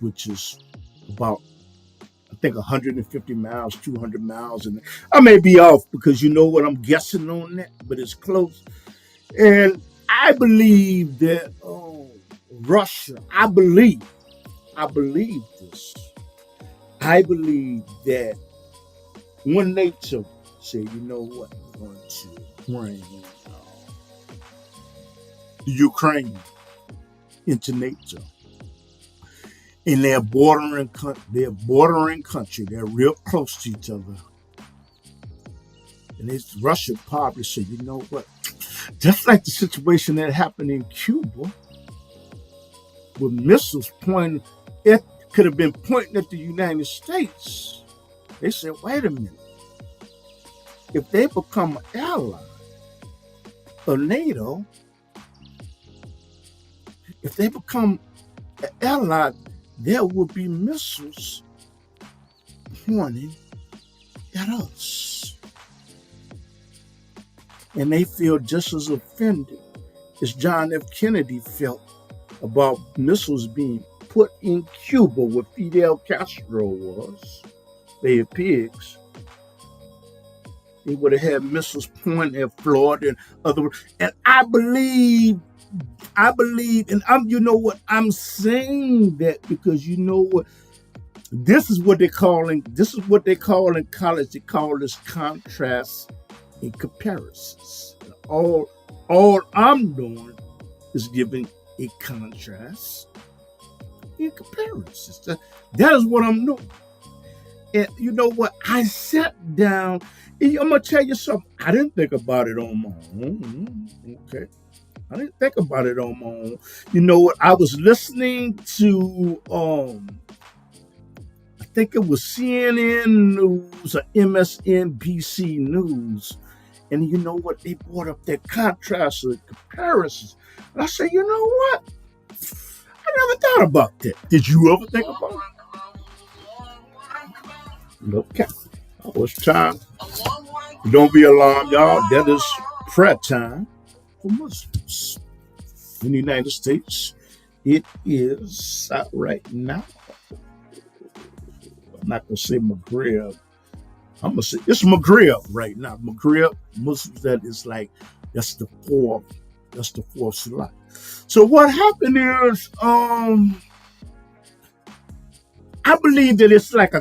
which is about, I think, 150 miles, 200 miles. And I may be off because you know what, I'm guessing on that, but it's close. And I believe that Russia, I believe this. I believe that when NATO say, you know what, we're going to bring the Ukraine into NATO, and they're bordering country, they're real close to each other, and it's Russia probably say, you know what, just like the situation that happened in Cuba, with missiles pointing, it could have been pointing at the United States. They said, wait a minute. If they become an ally of NATO, if they become an ally, there will be missiles pointing at us. And they feel just as offended as John F. Kennedy felt about missiles being put in Cuba where Fidel Castro was. They had pigs. They would have had missiles pointed at Florida and other. And I believe, and I'm saying that because you know what? This is what they call in college. They call this contrast and comparisons. All I'm doing is giving a contrast and comparisons. That is what I'm doing. And you know what? I sat down. And I'm gonna tell you something. I didn't think about it on my own. Okay. I didn't think about it on my own. You know what? I was listening to I think it was CNN News or MSNBC News. And you know what? They brought up that contrast and comparisons. And I said, you know what? I never thought about that. Did you ever think about it? Okay. I was trying. Don't be alarmed, y'all. That is prayer time for Muslims in the United States. It is out right now. I'm not going to say Maghreb. I'm going to say it's Maghreb right now. Maghreb, Muslims, that's the fourth Salah. So what happened is, I believe that it's like a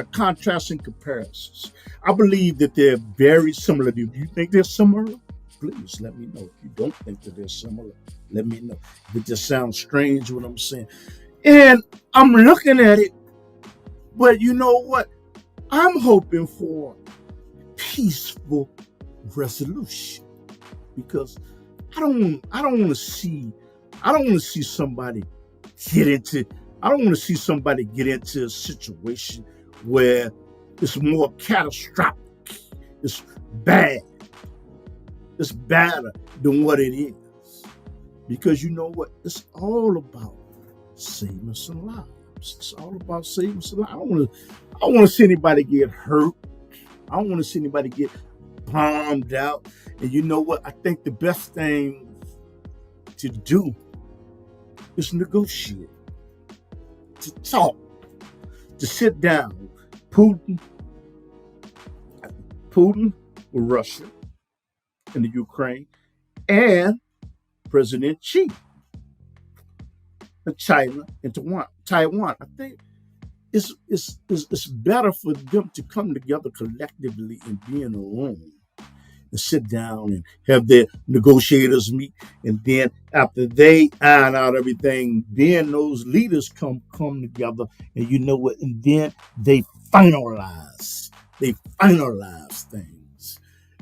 contrast and comparisons. I believe that they're very similar. Do you think they're similar? Please let me know. If you don't think that they're similar, let me know. If it just sounds strange what I'm saying. And I'm looking at it, but you know what? I'm hoping for peaceful resolution because I don't want to see somebody get into. I don't want to see somebody get into a situation where it's more catastrophic. It's bad. It's badder than what it is. Because you know what? It's all about saving some lives. It's all about saving some lives. I don't want to see anybody get hurt. I don't want to see anybody get bombed out. And you know what? I think the best thing to do is negotiate. To talk, to sit down. Putin with Russia and the Ukraine, and President Xi of China and Taiwan. I think it's better for them to come together collectively and be in a room and sit down and have their negotiators meet. And then after they iron out everything, then those leaders come together and you know what? And then they finalize things.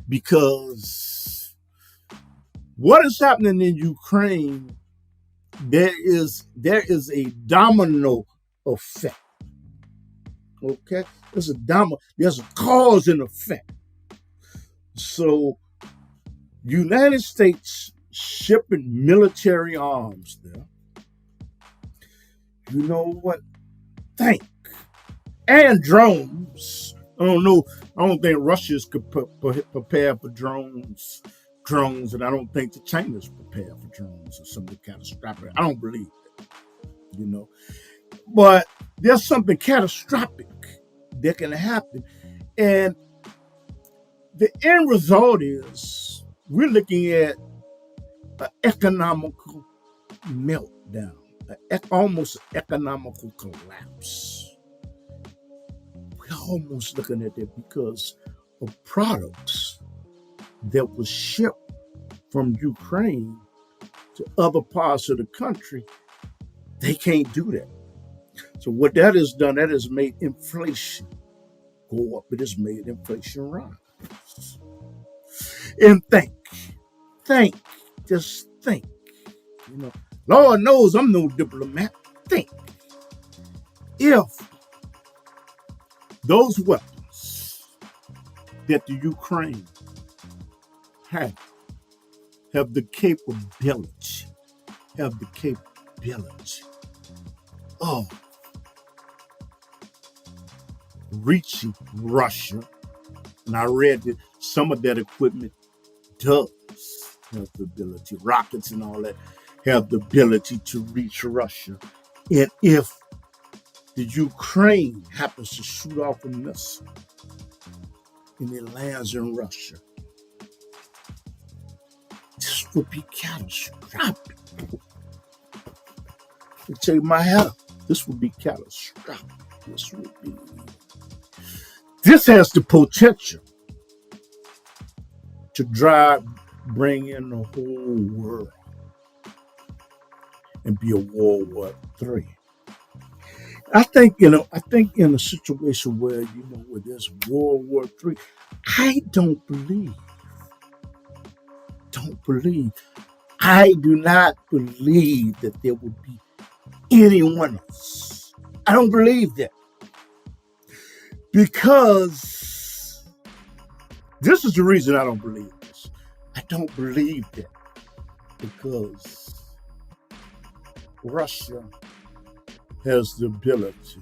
Because what is happening in Ukraine, there is a domino effect. Okay? There's a cause and effect. So, United States shipping military arms there. You know what? And drones. I don't know. I don't think Russia's prepared for drones, and I don't think the China's prepared for drones or something catastrophic. I don't believe that. You know, but there's something catastrophic that can happen, and the end result is we're looking at an economical meltdown, almost an economical collapse. We're almost looking at that because of products that was shipped from Ukraine to other parts of the country. They can't do that. So what that has done, that has made inflation go up. It has made inflation rise. And just think, you know, Lord knows I'm no diplomat. Think if those weapons that the Ukraine have the capability of reaching Russia. And I read that some of that equipment does have the ability, rockets and all that, have the ability to reach Russia. And if the Ukraine happens to shoot off a missile and it lands in Russia, this would be catastrophic. I tell you my hat, this would be catastrophic. This has the potential to bring in the whole world and be a World War III. I think in a situation where where there's World War III, I don't believe. I do not believe that there will be anyone else. I don't believe that. Because this is the reason I don't believe this. I don't believe that because Russia has the ability,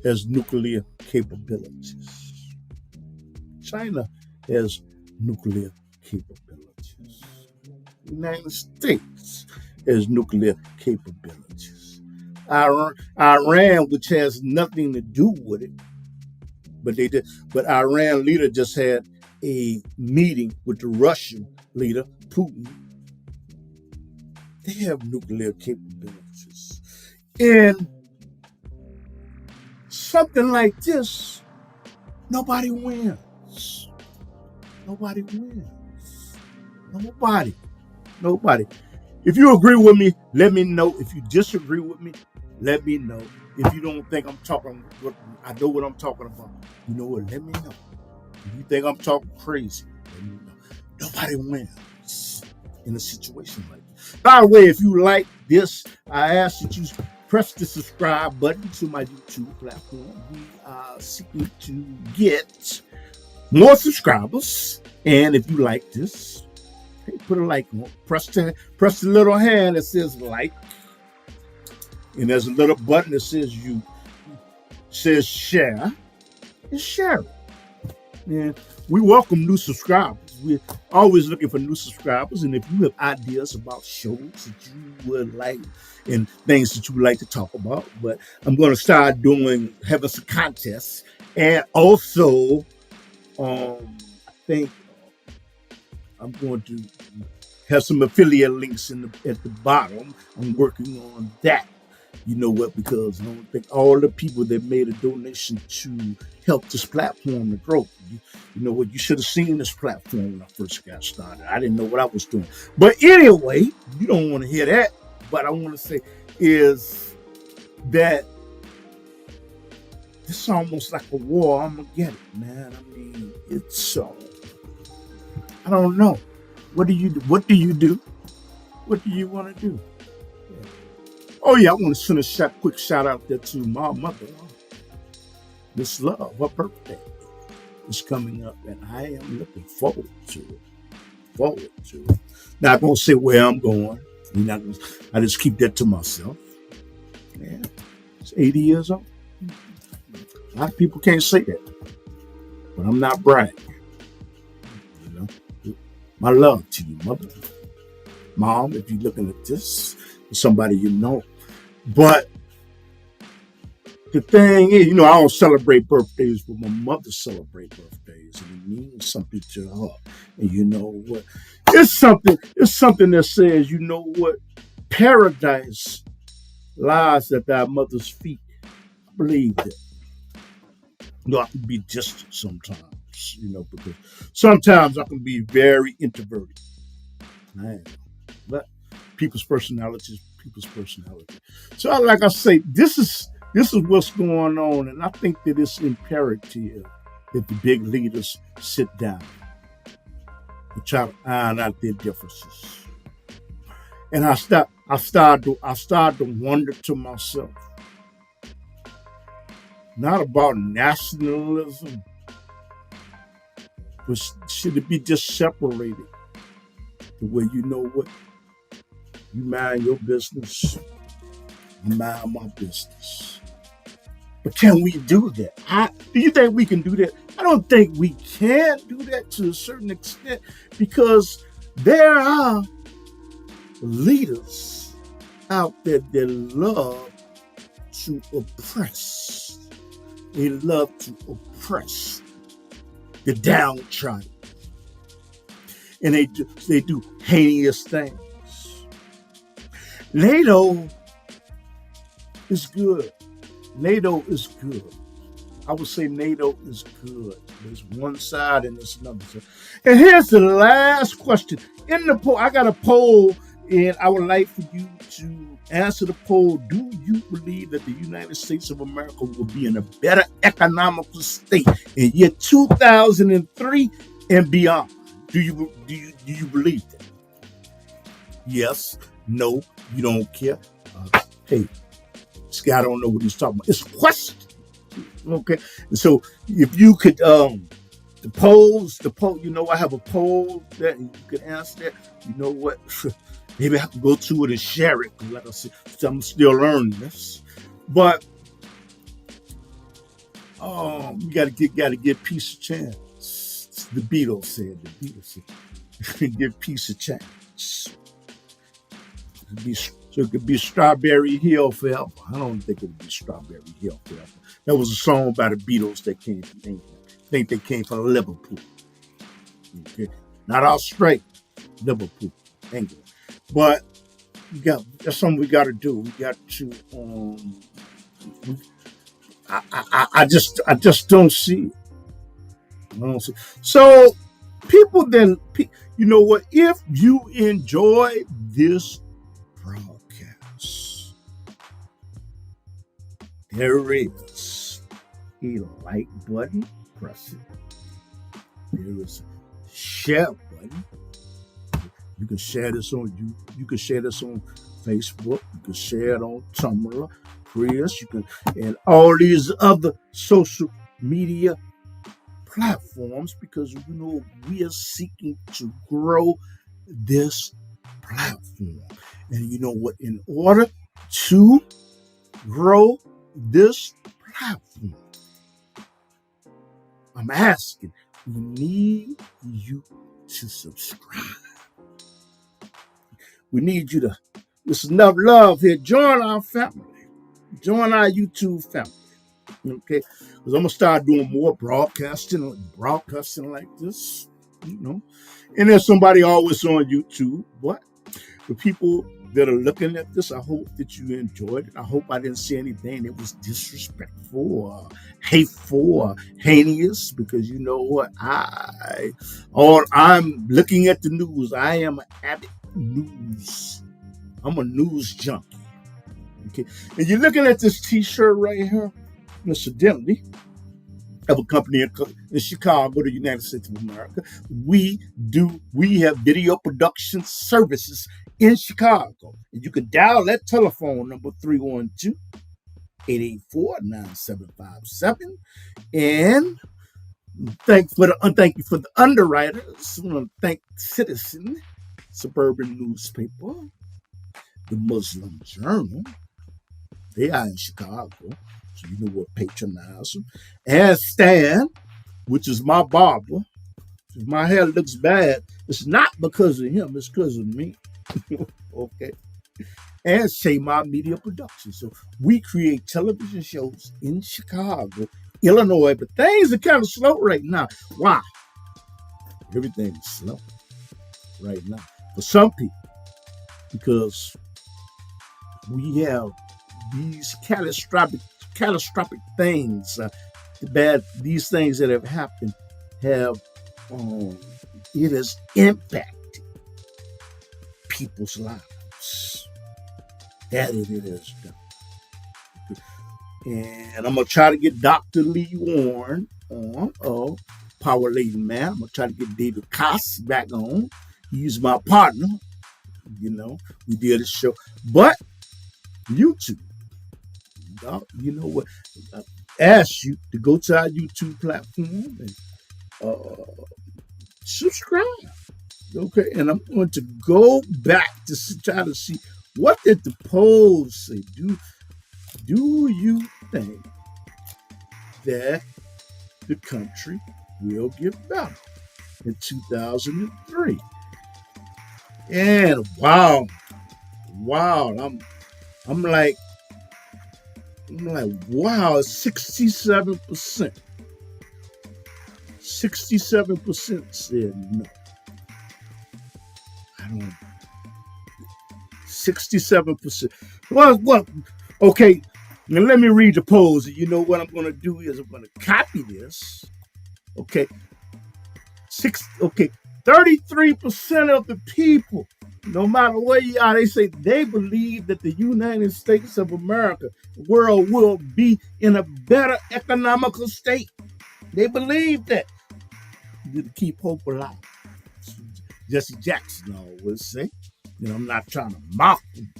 has nuclear capabilities. China has nuclear capabilities. The United States has nuclear capabilities. Iran, which has nothing to do with it, but they did. But Iran leader just had a meeting with the Russian leader, Putin. They have nuclear capabilities. And something like this, nobody wins. Nobody. If you agree with me, let me know. If you disagree with me, let me know. If you don't think I know what I'm talking about, you know what, let me know. If you think I'm talking crazy, let me know. Nobody wins in a situation like this. By the way, if you like this, I ask that you press the subscribe button to my YouTube platform. We are seeking to get more subscribers. And if you like this, hey, put a like on. Press the little hand that says like. And there's a little button that says share, and share it. And we welcome new subscribers. We're always looking for new subscribers. And if you have ideas about shows that you would like and things that you would like to talk about, but I'm going to start having some contests. And also, I think I'm going to have some affiliate links at the bottom. I'm working on that. You know what? Because I don't think all the people that made a donation to help this platform to grow. You know what? You should have seen this platform when I first got started. I didn't know what I was doing. But anyway, you don't want to hear that. But I want to say is that this is almost like a war. I'm going to get it, man. I mean, it's I don't know. What do you do? What do you want to do? Oh, yeah, I want to send a quick shout out there to my mother, Miss Love. Her birthday is coming up, and I am looking forward to it. Not going to say where I'm going. I just keep that to myself. Yeah, it's 80 years old. A lot of people can't say that, but I'm not bragging. My love to you, mother. Mom, if you're looking at this, somebody you know. But the thing is, I don't celebrate birthdays, but my mother celebrates birthdays, and it means something to her. And you know what? It's something that says, you know what? Paradise lies at thy mother's feet. I believe that. I can be distant sometimes, because sometimes I can be very introverted. Man. But people's personality. So like I say, this is what's going on, and I think that it's imperative that the big leaders sit down and try to iron out their differences. And I start to wonder to myself, not about nationalism, but should it be just separated? The way you know what? You mind your business, I mind my business. But can we do that? Do you think we can do that? I don't think we can do that to a certain extent, because there are leaders out there that love to oppress. They love to oppress the downtrodden. And they do heinous things. NATO is good. NATO is good. I would say NATO is good. There's one side and there's another side. And here's the last question. In the poll, I got a poll, and I would like for you to answer the poll. Do you believe that the United States of America will be in a better economical state in year 2003 and beyond? Do you believe that? Yes, no, you don't care. Hey, this guy don't know what he's talking about. It's a question. Okay. And so if you could the poll, I have a poll that you could answer that. You know what? Maybe I have to go to it and share it. Like I said, I'm still learning this. But you gotta give peace a chance. The Beatles said. Give peace a chance. So it could be Strawberry Hill forever. I don't think it would be Strawberry Hill forever. That was a song by the Beatles that came from England. I think they came from Liverpool. Okay, not Australia, Liverpool, England. But that's something we got to do. We got to. I just don't see it. I don't see it. So people, then, you know what? If you enjoy this broadcast, there is a like button. Press it. There is a share button. You can share this on you can share this on Facebook. You can share it on Tumblr, Chris. You can, and all these other social media platforms, because we are seeking to grow this platform. And you know what? In order to grow this platform, I'm asking, we need you to subscribe. We need you to, there's enough love here. Join our family. Join our YouTube family. Okay? Because I'm going to start doing more broadcasting like this, And there's somebody always on YouTube. But the people that are looking at this, I hope that you enjoyed it. I hope I didn't say anything that was disrespectful or hateful or heinous, because you know what? I'm looking at the news. I am an avid news. I'm a news junkie. Okay. And you're looking at this t-shirt right here, incidentally, of a company in Chicago, the United States of America. We have video production services in Chicago. And you can dial that telephone number 312-884-9757. And thank you for the underwriters. I want to thank Citizen, Suburban Newspaper, the Muslim Journal. They are in Chicago, so you know what, patronize them. And Stan, which is my barber. If my hair looks bad, it's not because of him, it's because of me. Okay. And Shema Media Productions. So we create television shows in Chicago, Illinois, but things are kind of slow right now. Why? Everything is slow right now for some people, because we have these catastrophic things, these things that have happened have it has impacted people's lives. That it has done. And I'm gonna try to get Dr. Lee Warren on, Power Lady Man. I'm gonna try to get David Koss back on. He's my partner. We did a show, but YouTube. You know what? I ask you to go to our YouTube platform and subscribe. Okay, and I'm going to go back to try to see what did the polls say. Do you think that the country will get better in 2003. And wow, I'm like, wow, 67%. 67% said no. I don't. 67%. Well, okay. Now let me read the polls. You know what I'm going to do is I'm going to copy this. Okay. 33% of the people, no matter where you are, they say they believe that the United States of America, the world, will be in a better economical state. They believe that. You to keep hope alive. Jesse Jackson always say. I'm not trying to mock him.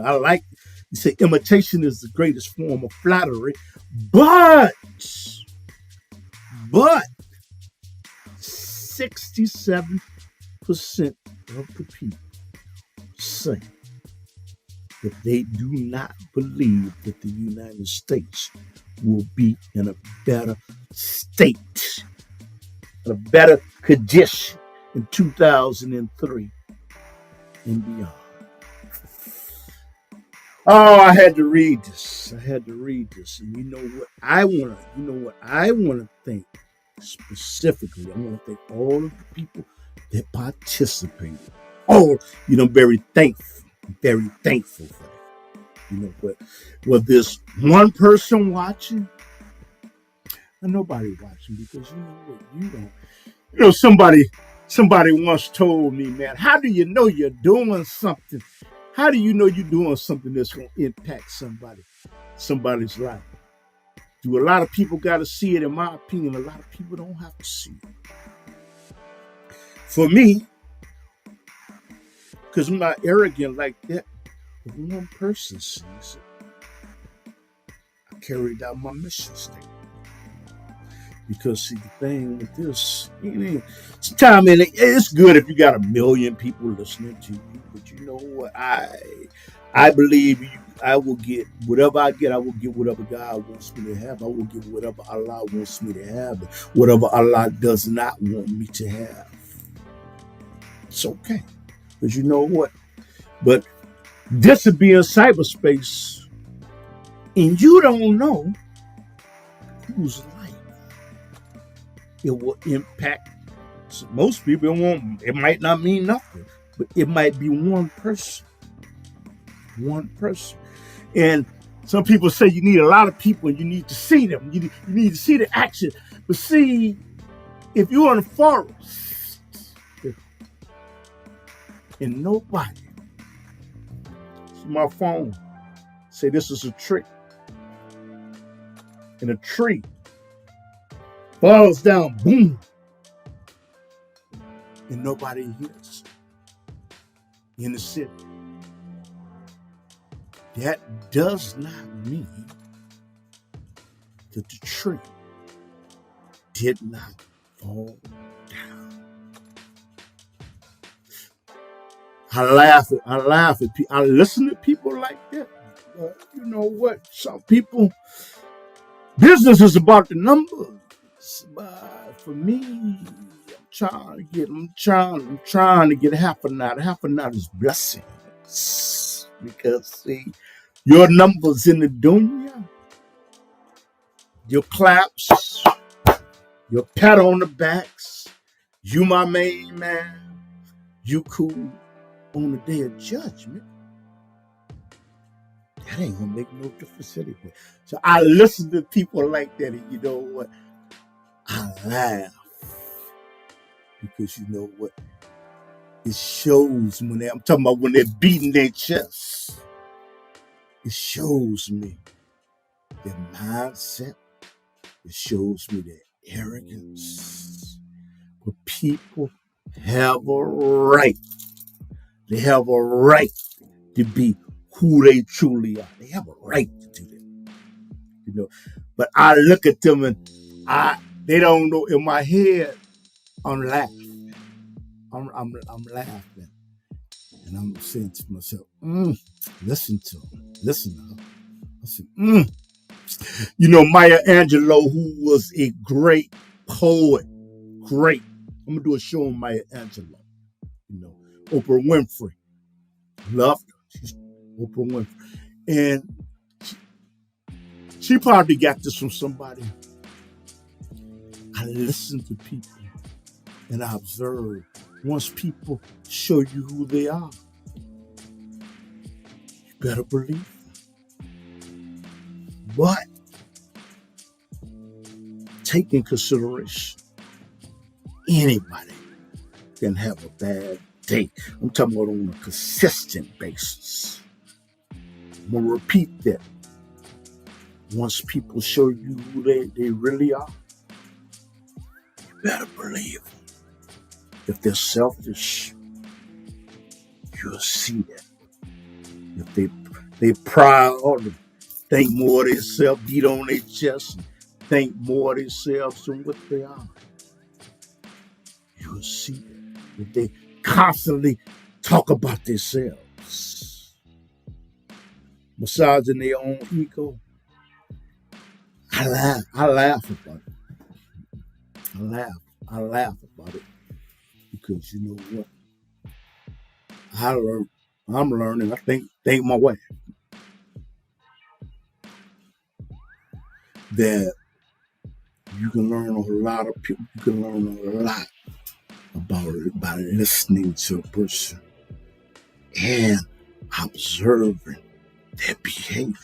I like, you say imitation is the greatest form of flattery, but 67% of the people say that they do not believe that the United States will be in a better state, a better condition in 2003 and beyond. Oh, I had to read this. And you know what I want to think specifically. I want to thank all of the people that participated. Very thankful for that. But there's one person watching and nobody watching, because you know what, somebody once told me, man, how do you know you're doing something? How do you know you're doing something that's going to impact somebody's life? Do a lot of people got to see it? In my opinion, a lot of people don't have to see it. For me, because I'm not arrogant like that, if one person sees it, I carried out my mission statement. Because see, the thing with this, it's good if you got 1 million people listening to you, but you know what? I believe I will get whatever I get. I will get whatever God wants me to have. I will get whatever Allah wants me to have. Whatever Allah does not want me to have, it's okay. Because you know what? But this would be in cyberspace, and you don't know whose life it will impact. So most people it might not mean nothing, but it might be one person. And some people say you need a lot of people and you need to see them. You need to see the action. But see, if you're in a forest and nobody, see my phone, say this is a tree, and a tree falls down, boom, and nobody hears in the city. That does not mean that the tree did not fall down. I laugh at people. I listen to people like that. You know what? Some people, business is about the numbers. But for me, I'm trying to get half a knot. Half a knot is blessings. Because see, your numbers in the dunya, your claps, your pat on the backs, you my main man, you cool on the day of judgment, that ain't gonna make no difference anyway. So I listen to people like that, and you know what? I laugh. Because you know what? It shows I'm talking about when they're beating their chest. It shows me their mindset. It shows me their arrogance. But people have a right. They have a right to be who they truly are. They have a right to do that. But I look at them and they don't know. In my head, I'm laughing. I'm laughing. And I'm saying to myself, listen to him. Listen to her. I said, You know, Maya Angelou, who was a great poet, great. I'm gonna do a show on Maya Angelou. You know, Oprah Winfrey, loved her. She's Oprah Winfrey, and she probably got this from somebody. I listen to people and I observe. Once people show you who they are, you better believe them. But take in consideration, anybody can have a bad day. I'm talking about on a consistent basis. I'm going to repeat that. Once people show you who they really are, you better believe them. If they're selfish, you'll see that. If they proud and think more of themselves, beat on their chest, and think more of themselves than what they are, you'll see that. If they constantly talk about themselves, massaging their own ego, I laugh about it. I laugh about it. Because you know what? I'm learning. I think my way that you can learn a lot of people. You can learn a lot about listening to a person and observing their behavior.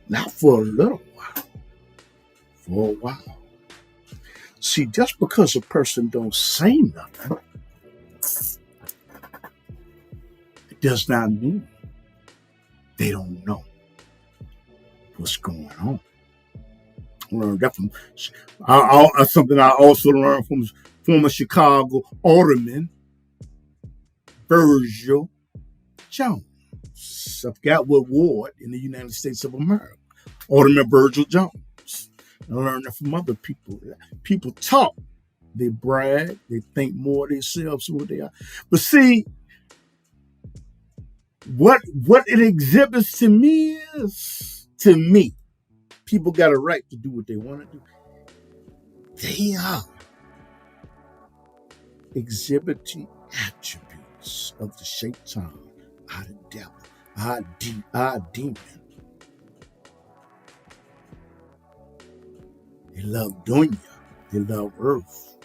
Not for a little while, for a while. See, just because a person don't say nothing, it does not mean they don't know what's going on. I learned that from something I also learned from former Chicago alderman Virgil Jones. I forgot what ward in the United States of America. Alderman Virgil Jones. I learned that from other people. People talk, they brag, they think more of themselves than what they are. But see, what it exhibits to me is, people got a right to do what they want to do. They are exhibiting attributes of the Shaitan, our devil, our demon. They love dunya. They love earth.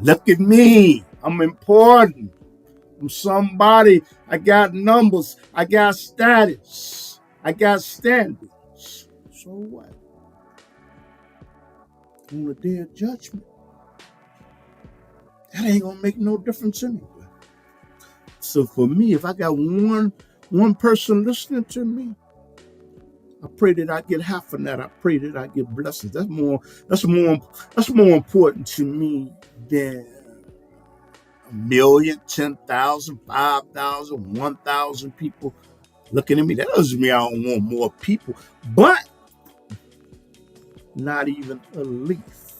Look at me. I'm important. I'm somebody. I got numbers. I got status. I got standards. So what? On the day of judgment, that ain't gonna make no difference anyway. So for me, if I got one person listening to me, I pray that I get half of that. I pray that I get blessings. That's more important to me than 1 million, 10,000, 5,000, 1,000 people looking at me. That doesn't mean I don't want more people, but not even a leaf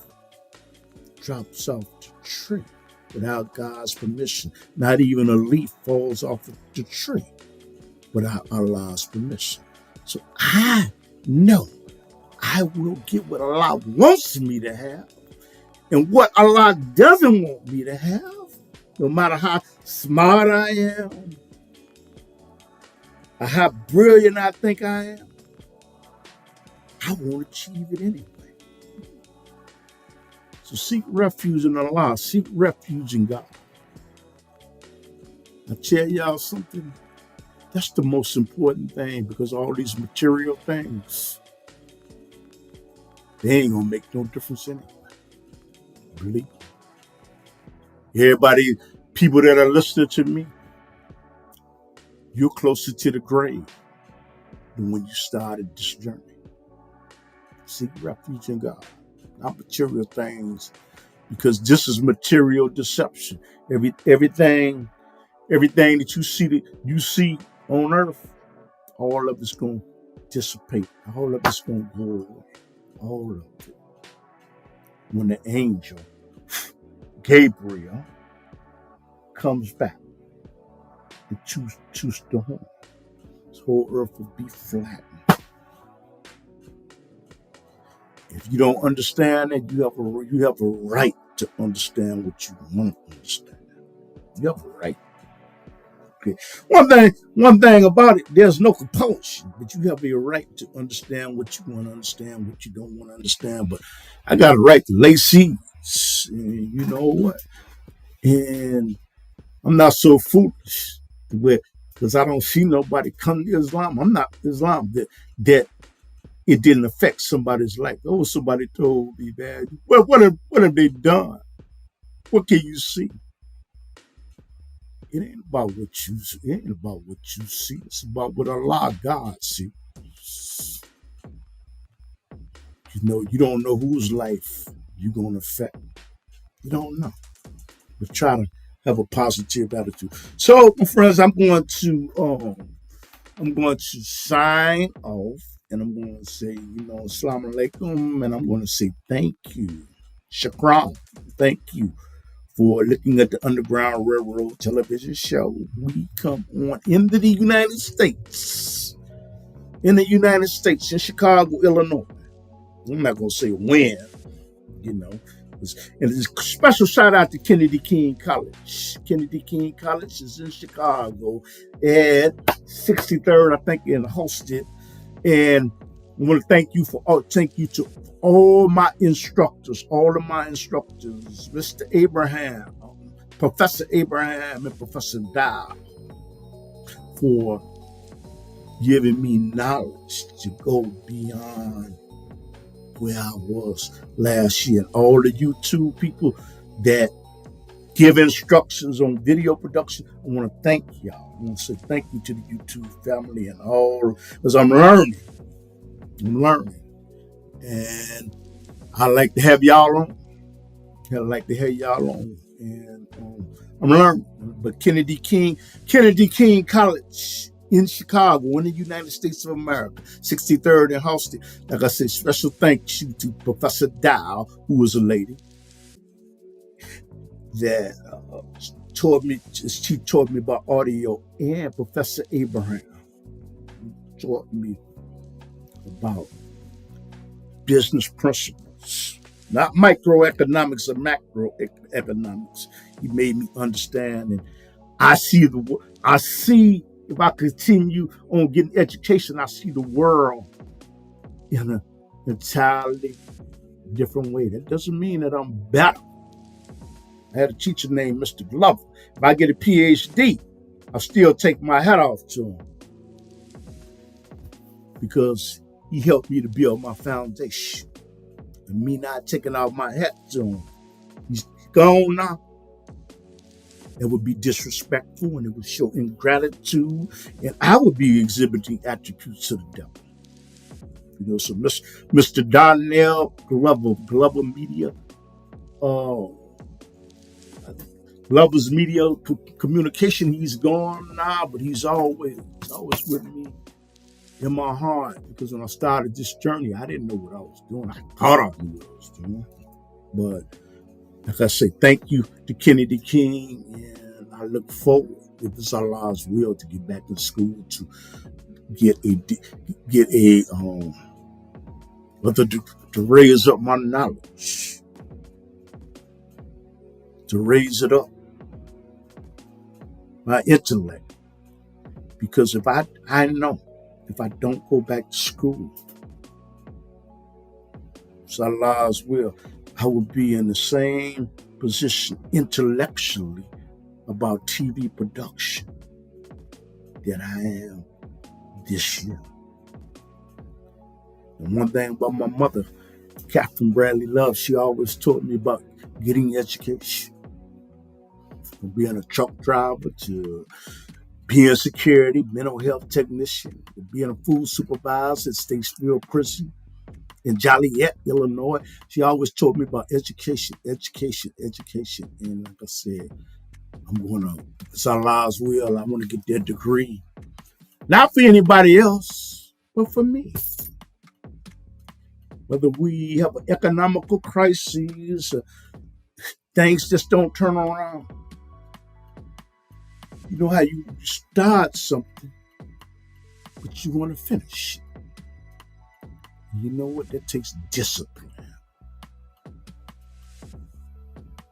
drops off the tree without God's permission. Not even a leaf falls off of the tree without Allah's permission. So I know I will get what Allah wants me to have. And what Allah doesn't want me to have, no matter how smart I am, or how brilliant I think I am, I won't achieve it anyway. So seek refuge in Allah, seek refuge in God. I tell y'all something, that's the most important thing, because all these material things, they ain't gonna make no difference anyway. Believe me. Everybody, people that are listening to me, you're closer to the grave than when you started this journey. Seek refuge in God, not material things, because this is material deception. Everything that you see on earth, all of it's going to dissipate. All of it's going to go away. All of it. When the angel Gabriel comes back and chews the horn, this whole earth will be flattened. If you don't understand it, you have a right to understand what you want to understand. You have a right. Okay. One thing about it, there's no compulsion, but you have a right to understand what you want to understand, what you don't want to understand. But I got a right to lay seeds, and you know what? And I'm not so foolish because I don't see nobody come to Islam. I'm not Islam that it didn't affect somebody's life. Oh, somebody told me that. Well, what have they done? What can you see? It ain't about what you see. It ain't about what you see. It's about what Allah God sees. You know, you don't know whose life you're gonna affect. You don't know. But try to have a positive attitude. So, my friends, I'm going to sign off, and I'm going to say, Assalamu alaikum, and I'm going to say thank you, Shukran, thank you for looking at the Underground Railroad television show. We come on into the United States, in Chicago, Illinois. I'm not going to say when, And a special shout out to Kennedy King College. Kennedy King College is in Chicago at 63rd, I think, in Hosted. And I want to thank you to all my instructors, Mr. Abraham, Professor Abraham, and Professor Dow, for giving me knowledge to go beyond where I was last year. And all the YouTube people that give instructions on video production, I want to thank y'all. I want to say thank you to the YouTube family and all, because I'm learning. And I like to have y'all on. And I'm learning. But Kennedy King College in Chicago, in the United States of America, 63rd and Halsted. Like I said, special thank you to Professor Dow, who was a lady that she taught me about audio, and Professor Abraham taught me about business principles, not microeconomics or macroeconomics. He made me understand, and I see if I continue on getting education, I see the world in an entirely different way. That doesn't mean that I'm better. I had a teacher named Mr. Glover. If I get a PhD, I still take my hat off to him because he helped me to build my foundation. And me not taking off my hat to him, he's gone now. It would be disrespectful, and it would show ingratitude, and I would be exhibiting attributes of the devil. So Mr. Donnell Glover Media, Glover's Media Communication, he's gone now, but he's always with me in my heart, because when I started this journey, I didn't know what I was doing. I thought I knew what I was doing. But like I say, thank you to Kennedy King, and I look forward, if it's Allah's will, to get back in school to to raise up my knowledge, to raise it up, my intellect. Because if I don't go back to school, it's Allah's will, I will be in the same position intellectually about TV production that I am this year. And one thing about my mother, Catherine Bradley Love, she always taught me about getting education. From being a truck driver to being security, mental health technician, to being a food supervisor at Statesville Prison in Joliet, Illinois. She always taught me about education. And like I said, it's Allah's will, I want to get that degree. Not for anybody else, but for me. Whether we have an economical crisis, things just don't turn around. You know how you start something, but you want to finish. You know what? That takes discipline.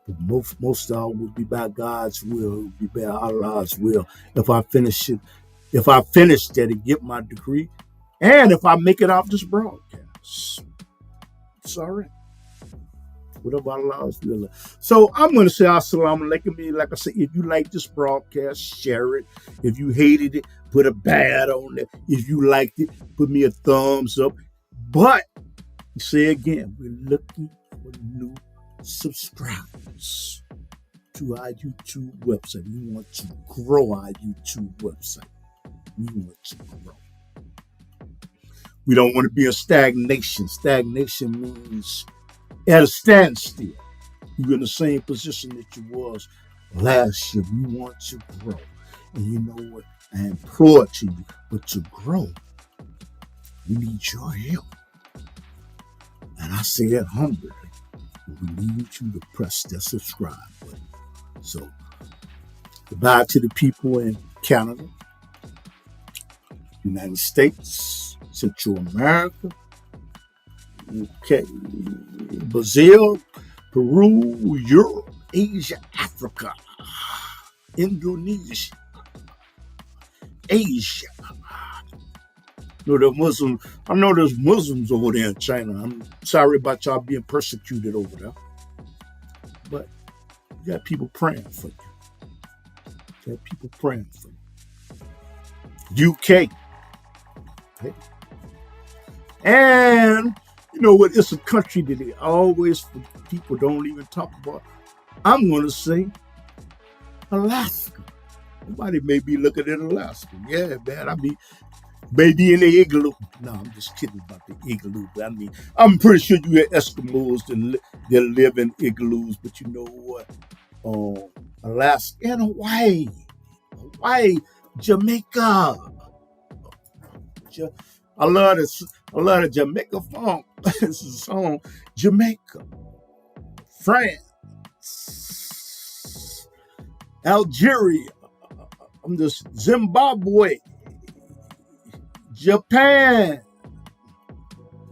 But most of all will be by God's will, it will be by Allah's will. If I finish that and get my degree, and if I make it off this broadcast, it's all right. Whatever Allah's will. So I'm going to say assalamu alaikum. Like I said, if you like this broadcast, share it. If you hated it, put a bad on it. If you liked it, put me a thumbs up. But, say again, we're looking for new subscribers to our YouTube website. We want to grow our YouTube website. We want to grow. We don't want to be in stagnation. Stagnation means at a standstill. You're in the same position that you was last year. We want to grow. And you know what? I implore to you, but to grow, we need your help. And I say that humbly. We need you to press that subscribe button. So, goodbye to the people in Canada, United States, Central America, UK, Brazil, Peru, Europe, Asia, Africa, Indonesia, Asia. I know there's Muslims over there in China. I'm sorry about y'all being persecuted over there. But you got people praying for you. You got people praying for you. UK. Okay. And you know what? It's a country that they always, people don't even talk about. I'm going to say Alaska. Somebody may be looking at Alaska. Yeah, man. I mean, maybe in the igloo. No, I'm just kidding about the igloo. But I mean, I'm pretty sure you have Eskimos that live in igloos. But you know what? Alaska and Hawaii. Hawaii, Jamaica. I love the Jamaica funk. It's a song. Jamaica, France, Algeria. I'm just Zimbabwe, Japan.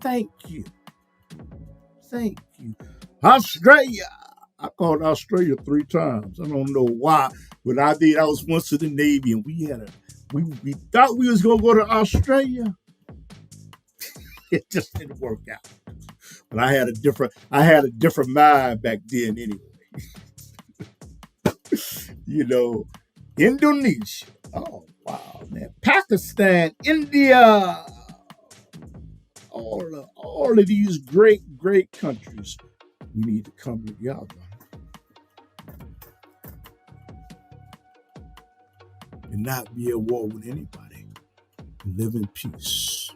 Thank you. Australia. I called Australia 3 times. I don't know why, but I did. I was once in the Navy, and we thought we was gonna go to Australia. It just didn't work out. But I had a different mind back then anyway. You know, Indonesia. Oh wow, man. Pakistan, India. All of these great countries. We need to come together. And not be at war with anybody. Live in peace.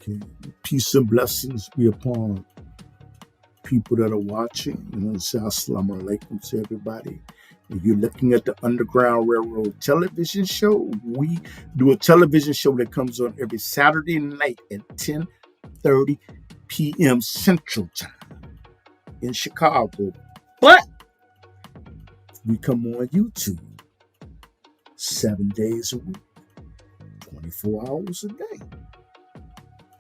Okay. Peace and blessings be upon people that are watching. And say assalamu alaikum to everybody. If you're looking at the Underground Railroad television show, we do a television show that comes on every Saturday night at 10:30 p.m. Central Time in Chicago. But we come on YouTube 7 days a week, 24 hours a day.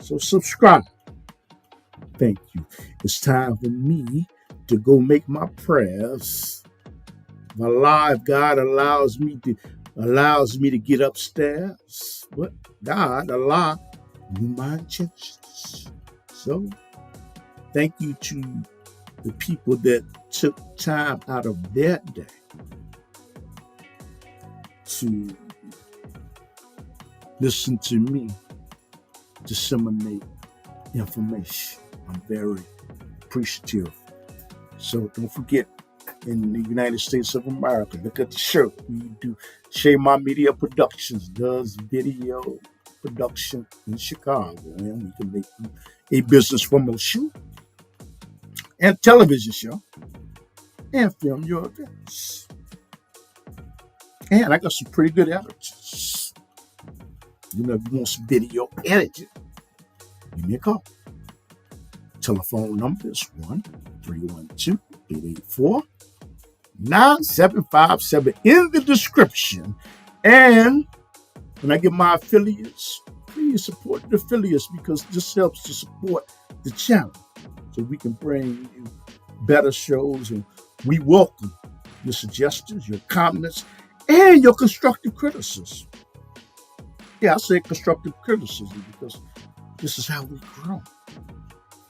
So subscribe. Thank you. It's time for me to go make my prayers. My life, God allows me to get upstairs. But God, Allah, knew my intentions. So thank you to the people that took time out of their day to listen to me disseminate information. I'm very appreciative. So don't forget, in the United States of America, look at the shirt. We do My Media Productions does video production in Chicago, and we can make a business promotion and television show and film your events. And I got some pretty good editors. You know, if you want some video edited, give me a call. Telephone number is 1-312-884-9757 in the description. And when I get my affiliates, please support the affiliates because this helps to support the channel so we can bring you better shows. And we welcome your suggestions, your comments, and your constructive criticism. Yeah, I say constructive criticism because this is how we grow.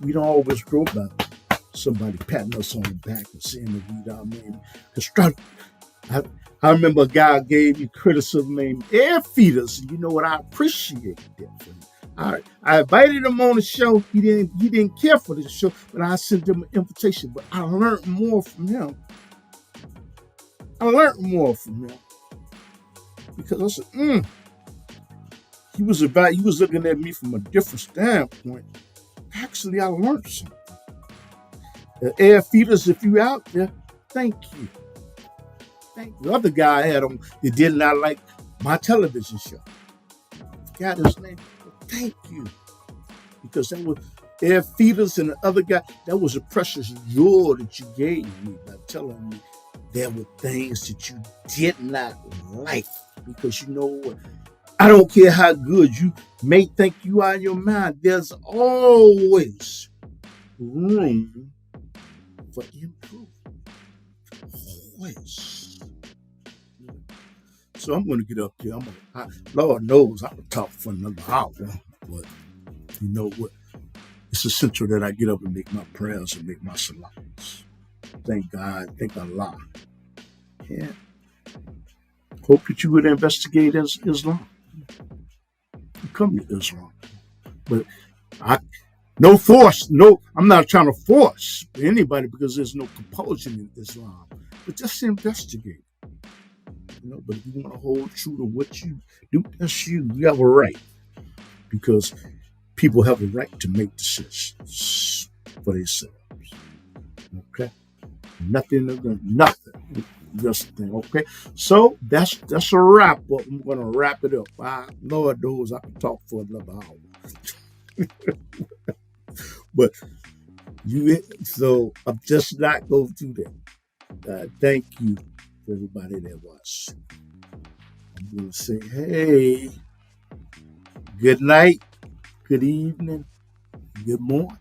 We don't always grow by somebody patting us on the back and saying that we are maybe constructive. I remember a guy gave me criticism named Air Feeders, and you know what? I appreciate that for him. I invited him on the show. He didn't care for the show, but I sent him an invitation. But I learned more from him. Because I said, he was looking at me from a different standpoint. Actually, I learned something. The Air Feeders, if you out there, thank you. The other guy I had on that did not like my television show. Forgot his name. Thank you. Because that was Air Feeders and the other guy, that was a precious joy that you gave me by telling me there were things that you did not like. Because you know what? I don't care how good you may think you are in your mind, there's always room for improvement. Always. So I'm going to get up here. Lord knows I could talk for another hour, but you know what? It's essential that I get up and make my prayers and make my salams. Thank God, thank Allah. Yeah. Hope that you would investigate Islam. Come to Islam. But no force. No, I'm not trying to force anybody because there's no compulsion in Islam. But just investigate. You know, but if you want to hold true to what you do, that's you. You have a right. Because people have a right to make decisions for themselves. Okay? Nothing. Just thing. Okay? So that's a wrap up. I'm gonna wrap it up. Lord knows I can talk for another hour. But so I'm just not gonna do that. Thank you for everybody that watched. I'm gonna say, hey, good night, good evening, good morning.